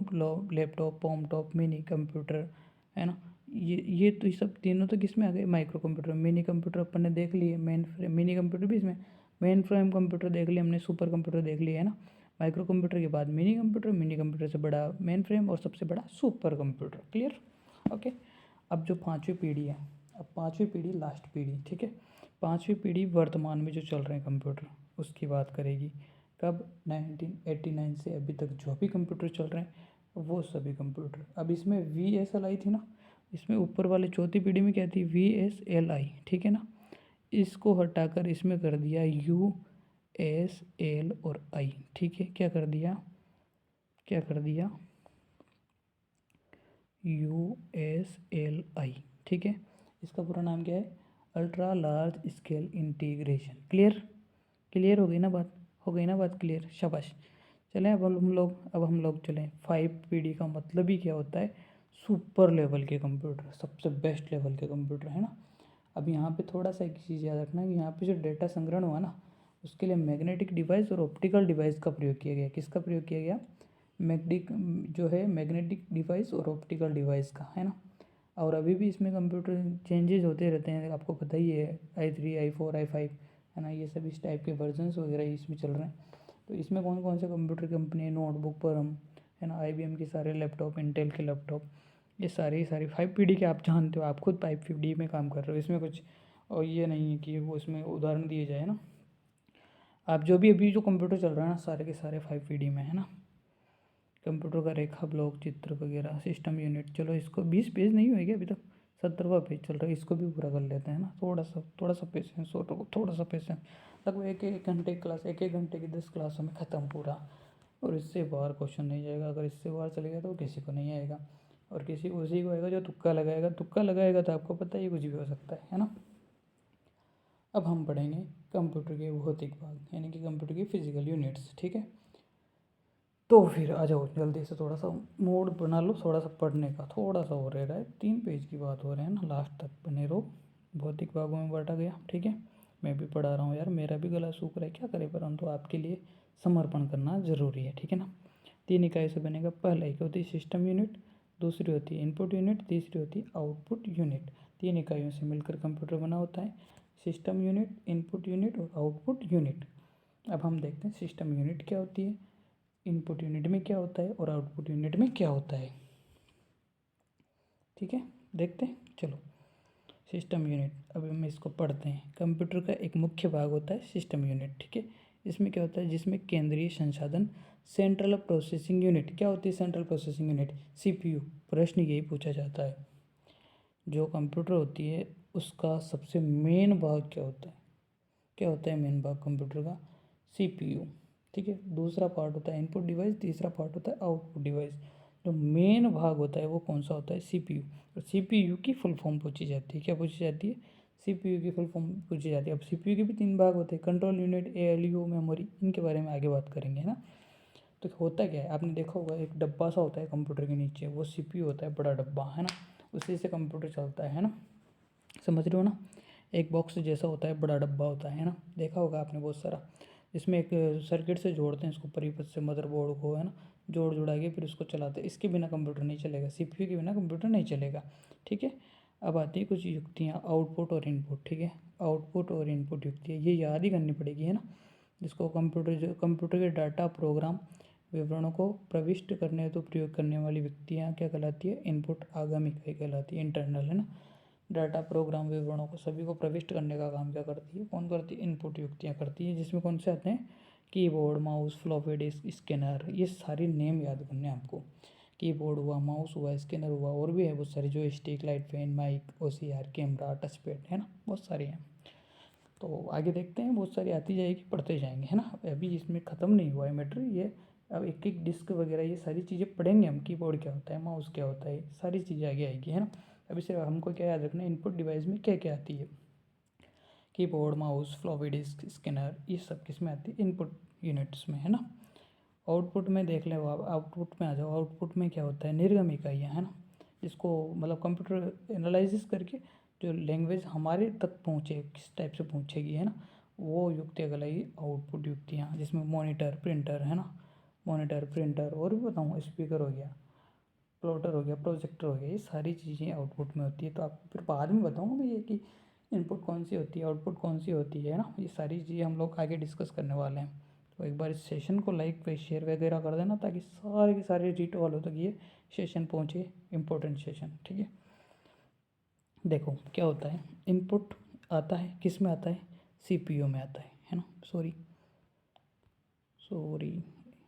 laptop, top, mini computer, है ना। ये तो ये सब तीनों तो किस में आ गए? Micro computer. मिनी कंप्यूटर अपन ने देख लिए, मेन फ्रेम, मिनी कंप्यूटर भी इसमें, मेन फ्रेम कंप्यूटर देख लिया हमने, सुपर कंप्यूटर देख लिया, है ना। माइक्रो कंप्यूटर के बाद मिनी कंप्यूटर, मिनी कंप्यूटर से बड़ा मेन फ्रेम और सबसे बड़ा सुपर कंप्यूटर। क्लियर? ओके। अब जो पाँचवीं पीढ़ी है, अब पाँचवीं पीढ़ी लास्ट पीढ़ी, ठीक है। पाँचवीं पीढ़ी वर्तमान में जो चल रहे हैं कंप्यूटर, उसकी बात करेगी। कब? 1989 से अभी तक जो भी कंप्यूटर चल रहे हैं वो सभी कंप्यूटर। अब इसमें VSLI थी ना, इसमें ऊपर वाले चौथी पीढ़ी में क्या थी? VSLI, ठीक है ना। इसको हटाकर इसमें कर दिया USL और I, ठीक है। क्या कर दिया? क्या कर दिया? USLI, ठीक है। इसका पूरा नाम क्या है? Ultra large scale integration. Clear हो गई ना बात? क्लियर, शाबाश। चलें अब हम लोग चलें 5PD का मतलब ही क्या होता है? सुपर लेवल के कंप्यूटर, सबसे बेस्ट लेवल के कंप्यूटर, है ना। अब यहाँ पे थोड़ा सा एक चीज़ याद रखना कि यहाँ पे जो डेटा संग्रहण हुआ ना, उसके लिए मैग्नेटिक डिवाइस और ऑप्टिकल डिवाइस का प्रयोग किया गया। किसका प्रयोग किया गया? मैग्नेटिक डिवाइस और ऑप्टिकल डिवाइस का, है ना। और अभी भी इसमें कंप्यूटर चेंजेस होते रहते हैं, आपको पता ही है। i3, i4, i5, है ना, ये सब इस टाइप के वर्जन्स वगैरह इसमें चल रहे हैं। तो इसमें कौन कौन से कंप्यूटर कंपनी है? नोटबुक पर हम, है ना, IBM के सारे लैपटॉप, इंटेल के लैपटॉप, ये सारे 5PD के आप जानते हो, आप खुद 5PD में काम कर रहे हो। इसमें कुछ और ये नहीं है कि वो इसमें उदाहरण दिए जाए ना। आप जो भी अभी जो कंप्यूटर चल रहा है ना, सारे के सारे 5PD में, है ना। कंप्यूटर का रेखा ब्लॉक, चित्र वगैरह, सिस्टम यूनिट। चलो इसको 20 पेज नहीं हुए क्या अभी तक? 17वां पेज चल रहा है, इसको भी पूरा कर लेते हैं ना। थोड़ा सा पेशेंस हो, तो थोड़ा सा पेशेंस। लगभग एक घंटे की क्लास, एक घंटे की 10 क्लासों में ख़त्म पूरा। और इससे बाहर क्वेश्चन नहीं जाएगा। अगर इससे बाहर चलेगा तो किसी को नहीं आएगा, और उसी को आएगा जो तुक्का लगाएगा। तो आपको पता ही कुछ भी हो सकता है ना। अब हम पढ़ेंगे कंप्यूटर के भौतिक भाग, यानी कि कंप्यूटर की फिजिकल यूनिट्स, ठीक है। तो फिर आ जाओ जल्दी से, थोड़ा सा मूड बना लो, थोड़ा सा पढ़ने का थोड़ा सा हो रहा है। 3 पेज की बात हो रहे हैं ना, लास्ट तक बने रहो। भौतिक भागों में बांटा गया, ठीक है। मैं भी पढ़ा रहा हूँ यार, मेरा भी गला सूख रहा है, क्या करे, परंतु आपके लिए समर्पण करना ज़रूरी है, ठीक है ना। 3 इकाई से बनेगा। पहला एक होती है सिस्टम यूनिट, दूसरी होती है इनपुट यूनिट, तीसरी होती है आउटपुट यूनिट। 3 इकाइयों से मिलकर कंप्यूटर बना होता है, सिस्टम यूनिट, इनपुट यूनिट और आउटपुट यूनिट। अब हम देखते हैं सिस्टम यूनिट क्या होती है, इनपुट यूनिट में क्या होता है और आउटपुट यूनिट में क्या होता है, ठीक है। देखते हैं, चलो। सिस्टम यूनिट, अब हम इसको पढ़ते हैं। कंप्यूटर का एक मुख्य भाग होता है सिस्टम यूनिट, ठीक है। इसमें क्या होता है? जिसमें केंद्रीय संसाधन, सेंट्रल प्रोसेसिंग यूनिट। क्या होती है सेंट्रल प्रोसेसिंग यूनिट? CPU। प्रश्न यही पूछा जाता है, जो कंप्यूटर होती है उसका सबसे मेन भाग क्या होता है? क्या होता है मेन भाग कंप्यूटर का? CPU, ठीक है। दूसरा पार्ट होता है इनपुट डिवाइस, तीसरा पार्ट होता है आउटपुट डिवाइस। जो मेन भाग होता है वो कौन सा होता है? CPU। और CPU की फुल फॉर्म पूछी जाती है। क्या पूछी जाती है? CPU की फुल फॉर्म पूछी जाती है। अब CPU के भी 3 भाग होते हैं, कंट्रोल यूनिट, ALU, मेमोरी। इनके बारे में आगे बात करेंगे, है ना। तो होता क्या है, आपने देखा होगा एक डब्बा सा होता है कंप्यूटर के नीचे, वो CPU होता है, बड़ा डब्बा, है ना। उसी से कंप्यूटर चलता है ना। समझ रहे हो ना। एक बॉक्स जैसा होता है, बड़ा डब्बा होता है ना, देखा होगा आपने बहुत सारा। इसमें एक सर्किट से जोड़ते हैं इसको, परिपथ से मदरबोर्ड को, है ना। जुड़ा के फिर उसको चलाते हैं। इसके बिना कंप्यूटर नहीं चलेगा, CPU के बिना कंप्यूटर नहीं चलेगा, ठीक है। अब आती है कुछ युक्तियाँ, आउटपुट और इनपुट, ठीक है। आउटपुट और इनपुट युक्तियाँ ये याद ही करनी पड़ेगी, है ना। जिसको कंप्यूटर के डाटा, प्रोग्राम, विवरणों को प्रविष्ट करने हेतु प्रयोग करने वाली युक्तियाँ क्या कहलाती है? इनपुट। आगामी इकाई कहलाती है, इंटरनल, है ना। डाटा, प्रोग्राम, विवरणों को सभी को प्रविष्ट करने का काम क्या करती है? कौन करती है? इनपुट युक्तियाँ करती है। जिसमें कौन से आते हैं? Keyboard, mouse, floppy disk, scanner. ये सारी नेम याद करने हैं आपको। कीबोर्ड हुआ, माउस हुआ, स्कैनर हुआ, और भी है बहुत सारी, जो stick, light, fan, mic, OCR, camera, touch pad, है ना, बहुत सारी हैं। तो आगे देखते हैं, बहुत सारी आती जाएगी, पढ़ते जाएंगे, है ना। अभी इसमें ख़त्म नहीं हुआ है मैटर ये। अब एक एक डिस्क वगैरह ये सारी चीज़ें पढ़ेंगे हम। कीबोर्ड क्या होता है, माउस क्या होता है, सारी चीज़ें आगे आएगी, है ना। अभी सिर्फ हमको क्या याद रखना है, इनपुट डिवाइस में क्या क्या आती है। Keyboard, mouse, floppy disk, scanner, ये सब किस में आती है? इनपुट यूनिट्स में, है ना। आउटपुट में देख ले, आप आउटपुट में आ जाओ। आउटपुट में क्या होता है? निर्गम इकाइयाँ, है ना। जिसको मतलब कंप्यूटर एनालिसिस करके जो लैंग्वेज हमारे तक पहुँचे, किस टाइप से पहुँचेगी, है ना, वो युक्तियाँ कहलाई आउटपुट युक्तियाँ। जिसमें मॉनिटर, प्रिंटर, है ना। मॉनिटर, प्रिंटर, और भी बताऊँ, स्पीकर हो गया, प्लॉटर हो गया, प्रोजेक्टर हो गया, ये सारी चीज़ें आउटपुट में होती है। तो आपको फिर बाद में बताऊँगा मैं ये कि इनपुट कौन सी होती है, आउटपुट कौन सी होती है ना। ये सारी चीज़ें हम लोग आगे डिस्कस करने वाले हैं। तो एक बार इस सेशन को लाइक पे शेयर वगैरह कर देना, ताकि सारे के सारे रीट वालों तक ये सेशन पहुँचे, इम्पोर्टेंट सेशन, ठीक है। देखो क्या होता है, इनपुट आता है किस में आता है? CPU में आता है ना। सॉरी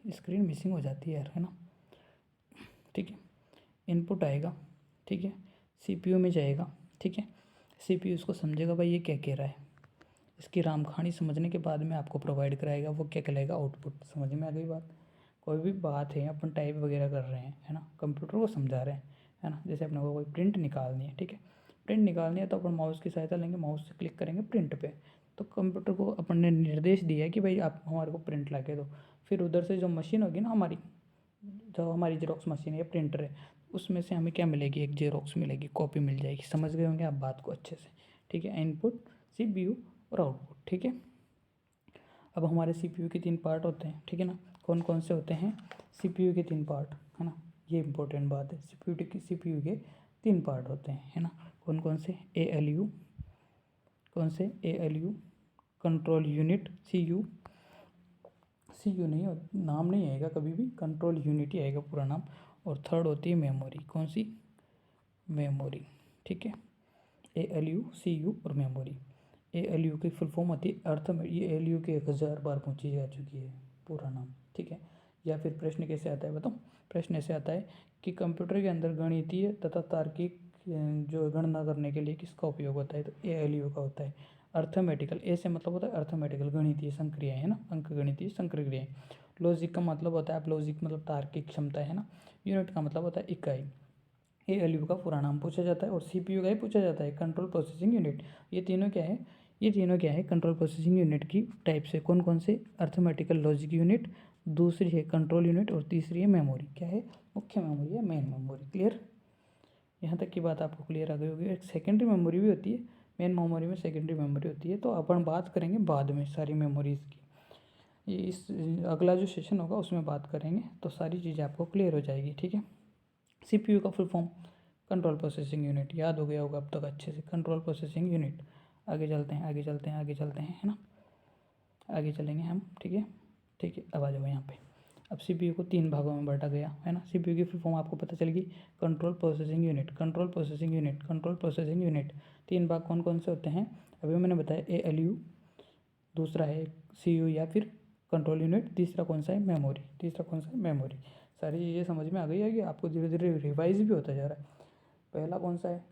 स्क्रीन मिसिंग हो जाती है यार, है ना, ठीक है। इनपुट आएगा, ठीक है, CPU में जाएगा, ठीक है। CPU उसको समझेगा भाई ये क्या कह रहा है, इसकी रामकहानी समझने के बाद में आपको प्रोवाइड कराएगा, वो क्या कहलाएगा? आउटपुट। समझ में आ गई बात। कोई भी बात है अपन टाइप वगैरह कर रहे हैं, है ना, कंप्यूटर को समझा रहे हैं, है ना। जैसे अपने को कोई प्रिंट निकालनी है, ठीक है, प्रिंट निकालनी है तो अपन माउस की सहायता लेंगे, माउस से क्लिक करेंगे प्रिंट पे, तो कंप्यूटर को अपन ने निर्देश दिया है कि भाई आप हमारे को प्रिंट ला के दो। फिर उधर से जो मशीन होगी ना हमारी, जो हमारी जेरोक्स मशीन है या प्रिंटर है, उसमें से हमें क्या मिलेगी, एक जेरोक्स मिलेगी, कॉपी मिल जाएगी। समझ गए होंगे आप बात को अच्छे से, ठीक है। इनपुट, CPU और आउटपुट, ठीक है। अब हमारे CPU के 3 पार्ट होते हैं, ठीक है ना। कौन कौन से होते हैं, CPU के 3 पार्ट, है ना, ये इंपॉर्टेंट बात है। CPU के 3 पार्ट होते हैं, है ना। कौन कौन से, ALU, कौन से, ALU, कंट्रोल यूनिट, CU नहीं हो, नाम नहीं आएगा कभी भी, कंट्रोल यूनिट ही आएगा पूरा नाम। और थर्ड होती है मेमोरी, कौन सी, मेमोरी, ठीक है। ALU, CU और मेमोरी। ALU की फुल फॉर्म होती है ये ALU के 1000 बार पूछी जा चुकी है पूरा नाम, ठीक है। या फिर प्रश्न कैसे आता है बताओ, प्रश्न ऐसे आता है कि कंप्यूटर के अंदर गणितीय तथा तार्किक जो गणना करने के लिए किसका उपयोग होता है, तो ALU का होता है। अर्थमेटिकल, ए से मतलब होता है अर्थमेटिकल, गणितीय संक्रियाएं, है ना, अंक गणितीय संक्रियाएं। लॉजिक का मतलब होता है, आप लॉजिक मतलब तार्किक क्षमता, है ना। यूनिट का मतलब होता है इकाई। ALU का पूरा नाम पूछा जाता है और CPU का ही पूछा जाता है, कंट्रोल प्रोसेसिंग यूनिट। ये तीनों क्या है, ये तीनों क्या है, कंट्रोल प्रोसेसिंग यूनिट की टाइप से। कौन कौन से, अर्थमेटिकल लॉजिक यूनिट, दूसरी है कंट्रोल यूनिट और तीसरी है मेमोरी। क्या है, मुख्य मेमोरी या मेन मेमोरी। क्लियर, यहाँ तक की बात आपको क्लियर आ गई होगी। एक सेकेंडरी मेमोरी भी होती है, मेन मेमोरी में सेकेंडरी मेमोरी होती है, तो अपन बात करेंगे बाद में सारी मेमोरीज़ की। ये इस अगला जो सेशन होगा उसमें बात करेंगे, तो सारी चीज़ें आपको क्लियर हो जाएगी, ठीक है। CPU का full form control processing unit, याद हो गया होगा अब तक अच्छे से, कंट्रोल प्रोसेसिंग यूनिट। आगे चलते हैं, आगे चलते हैं, आगे चलते हैं, है ना, आगे चलेंगे हम, ठीक है, ठीक है। अब आ जाओ यहाँ पे। अब CPU को 3 भागों में बांटा गया, है ना। CPU की फुल फॉर्म आपको पता चलेगी, control processing unit, control processing unit, control processing unit. 3 भाग कौन कौन से होते हैं, अभी मैंने बताया, ALU, दूसरा है CU या फिर कंट्रोल यूनिट, तीसरा कौन सा है, मेमोरी, तीसरा कौन सा है, मेमोरी। सारी चीज़ें समझ में आ गई है कि आपको धीरे धीरे रिवाइज भी होता जा रहा है। पहला कौन सा है,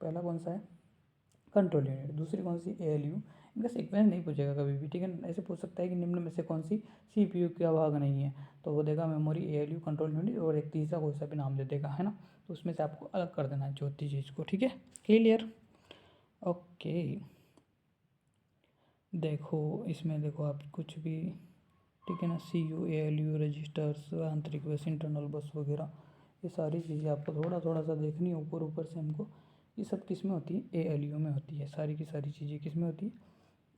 पहला कौन सा है, कंट्रोल यूनिट, दूसरी कौन सी, ALU। इनका सीक्वेंस नहीं पूछेगा कभी भी, ठीक है। ऐसे पूछ सकता है कि निम्न में से कौन सी CPU का भाग नहीं है, तो वो देगा मेमोरी, ALU, कंट्रोल यूनिट और एक तीसरा कोई सा भी नाम दे देगा, है ना। तो उसमें से आपको अलग कर देना है चौथी चीज़ को, ठीक है। Clear, okay. देखो इसमें देखो आप कुछ भी, ठीक है ना, CU, ALU, रजिस्टर्स, आंतरिक बस, इंटरनल बस वगैरह, ये सारी चीज़ें आपको थोड़ा थोड़ा सा देखनी है ऊपर ऊपर से हमको। ये सब किस में होती है, ALU में होती है, सारी की सारी चीज़ें किस में होती है,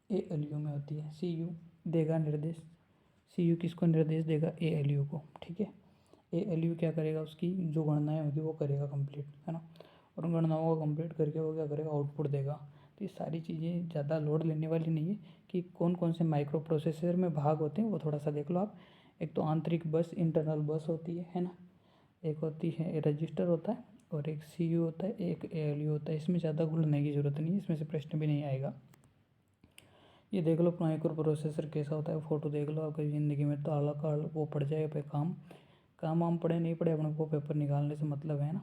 ALU में होती है। CU देगा निर्देश, CU किसको निर्देश देगा, ALU को, ठीक है। ALU क्या करेगा, उसकी जो गणनाएँ होगी वो करेगा कंप्लीट, है ना। और उन गणनाओं को कंप्लीट करके वो क्या करेगा, आउटपुट देगा। तो ये सारी चीज़ें ज़्यादा लोड लेने वाली नहीं है कि कौन कौन से माइक्रो प्रोसेसर में भाग होते हैं, वो थोड़ा सा देख लो आप। एक तो आंतरिक बस, इंटरनल बस होती है ना, एक होती है रजिस्टर होता है, और एक CU होता है, एक ALU होता है। इसमें ज़्यादा घुलने की ज़रूरत नहीं है, इसमें से प्रश्न भी नहीं आएगा। ये देख लो माइक्रो प्रोसेसर कैसा होता है, फ़ोटो देख लो, आपकी ज़िंदगी में ताला काल वो पड़ जाए पे काम वाम पड़े नहीं पड़े, अपने को पेपर निकालने से मतलब है ना।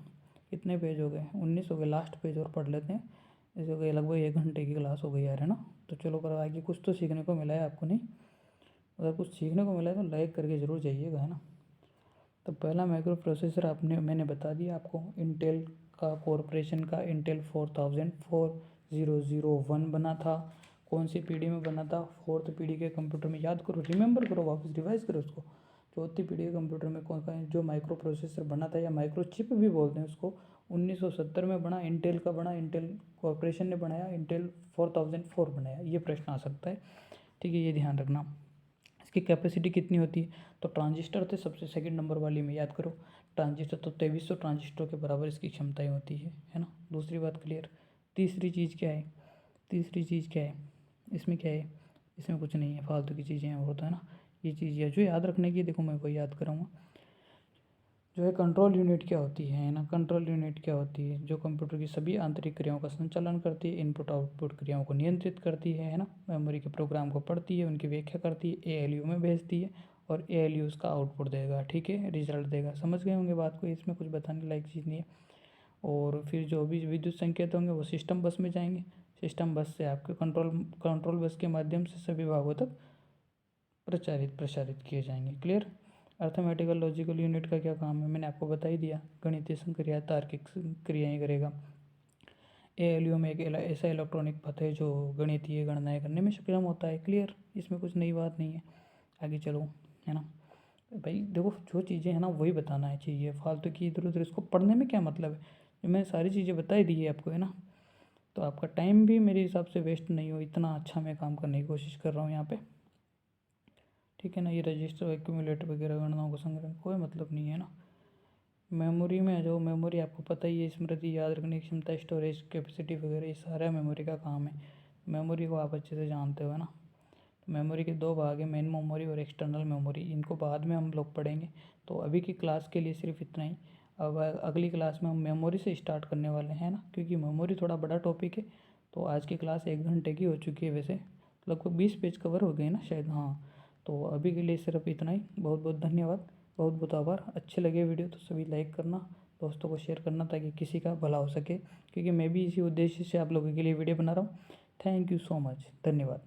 कितने पेज हो गए, 19 हो गए, लास्ट पेज और पढ़ लेते हैं। ऐसे हो गए लगभग 1 घंटे की क्लास हो गई यार, है ना। तो चलो पर आगे कुछ तो सीखने को मिला है आपको, नहीं अगर कुछ सीखने को मिला है तो लाइक करके ज़रूर जाइएगा, है ना। तो पहला माइक्रो प्रोसेसर मैंने बता दिया आपको, इंटेल का, कॉरपोरेशन का इंटेल 4001 बना था। कौन सी पीढ़ी में बना था, 4th पीढ़ी के कंप्यूटर में। याद करो, रिमेंबर करो, वापस रिवाइज करो उसको। 4थी पीढ़ी के कंप्यूटर में कौन सा जो माइक्रो प्रोसेसर बना था, या माइक्रो चिप भी बोलते हैं उसको, 1970 में बना, इंटेल का बना, इंटेल कॉरपोरेशन ने बनाया, इंटेल 4004 बनाया। ये प्रश्न आ सकता है, ठीक है, ये ध्यान रखना। इसकी कैपेसिटी कितनी होती है, तो ट्रांजिस्टर थे सबसे सेकंड नंबर वाली में, याद करो। ट्रांजिस्टर तो 2300 ट्रांजिस्टर के बराबर इसकी क्षमताएं होती है ना। दूसरी बात क्लियर। तीसरी चीज़ क्या है, तीसरी चीज़ क्या है, इसमें क्या है, इसमें कुछ नहीं है, फालतू की चीज़ें हैं, होता है ना। ये चीज़ है जो याद रखने की, देखो मैं वही याद कराऊँगा। जो है कंट्रोल यूनिट क्या होती है ना, कंट्रोल यूनिट क्या होती है, जो कंप्यूटर की सभी आंतरिक क्रियाओं का संचालन करती है, इनपुट आउटपुट क्रियाओं को नियंत्रित करती है ना। मेमोरी के प्रोग्राम को पढ़ती है, उनकी व्याख्या करती है, ALU में भेजती है, और ALU उसका आउटपुट देगा, ठीक है, रिजल्ट देगा। समझ गए होंगे बात को, इसमें कुछ बताने लायक चीज़ नहीं है। और फिर जो भी विद्युत संकेत होंगे वो सिस्टम बस में जाएंगे, सिस्टम बस से आपके कंट्रोल बस के माध्यम से सभी भागों तक प्रसारित किए जाएंगे। क्लियर। अर्थमेटिकल लॉजिकल यूनिट का क्या काम है, मैंने आपको बता ही दिया, गणितीय संक्रिया, तार्किक क्रियाएं करेगा। ALU एक ऐसा इलेक्ट्रॉनिक पथ है जो गणितीय गणनाएं करने में सक्षम होता है। क्लियर, इसमें कुछ नई बात नहीं है। आगे चलो, है ना भाई। देखो जो चीज़ें हैं ना वही बताना है चाहिए, फालतू की इधर उधर इसको पढ़ने में क्या मतलब है। मैंने सारी चीज़ें बता ही दी है आपको, है ना। तो आपका टाइम भी मेरे हिसाब से वेस्ट नहीं हो, इतना अच्छा मैं काम करने की कोशिश कर रहा हूँ यहाँ पे, ठीक है ना। ये रजिस्टर एक्यूमुलेटर वगैरह गणनाओं का संग्रह कोई मतलब नहीं है ना। मेमोरी में आ जाओ। मेमोरी आपको पता ही है, स्मृति, याद रखने की क्षमता, स्टोरेज कैपेसिटी वगैरह, ये सारा मेमोरी का काम है। मेमोरी को आप अच्छे से जानते हो, है ना। मेमोरी के दो भाग हैं, मेन मेमोरी और एक्सटर्नल मेमोरी। इनको बाद में हम लोग पढ़ेंगे, तो अभी की क्लास के लिए सिर्फ इतना ही। अब अगली क्लास में हम मेमोरी से स्टार्ट करने वाले हैं ना, क्योंकि मेमोरी थोड़ा बड़ा टॉपिक है। तो आज की क्लास 1 घंटे की हो चुकी है, वैसे लगभग 20 पेज कवर हो गए ना शायद, हाँ। तो अभी के लिए सिर्फ इतना ही। बहुत बहुत धन्यवाद, बहुत बहुत आभार। अच्छे लगे वीडियो तो सभी लाइक करना, दोस्तों को शेयर करना, ताकि किसी का भला हो सके, क्योंकि मैं भी इसी उद्देश्य से आप लोगों के लिए वीडियो बना रहा हूँ। थैंक यू सो मच, धन्यवाद।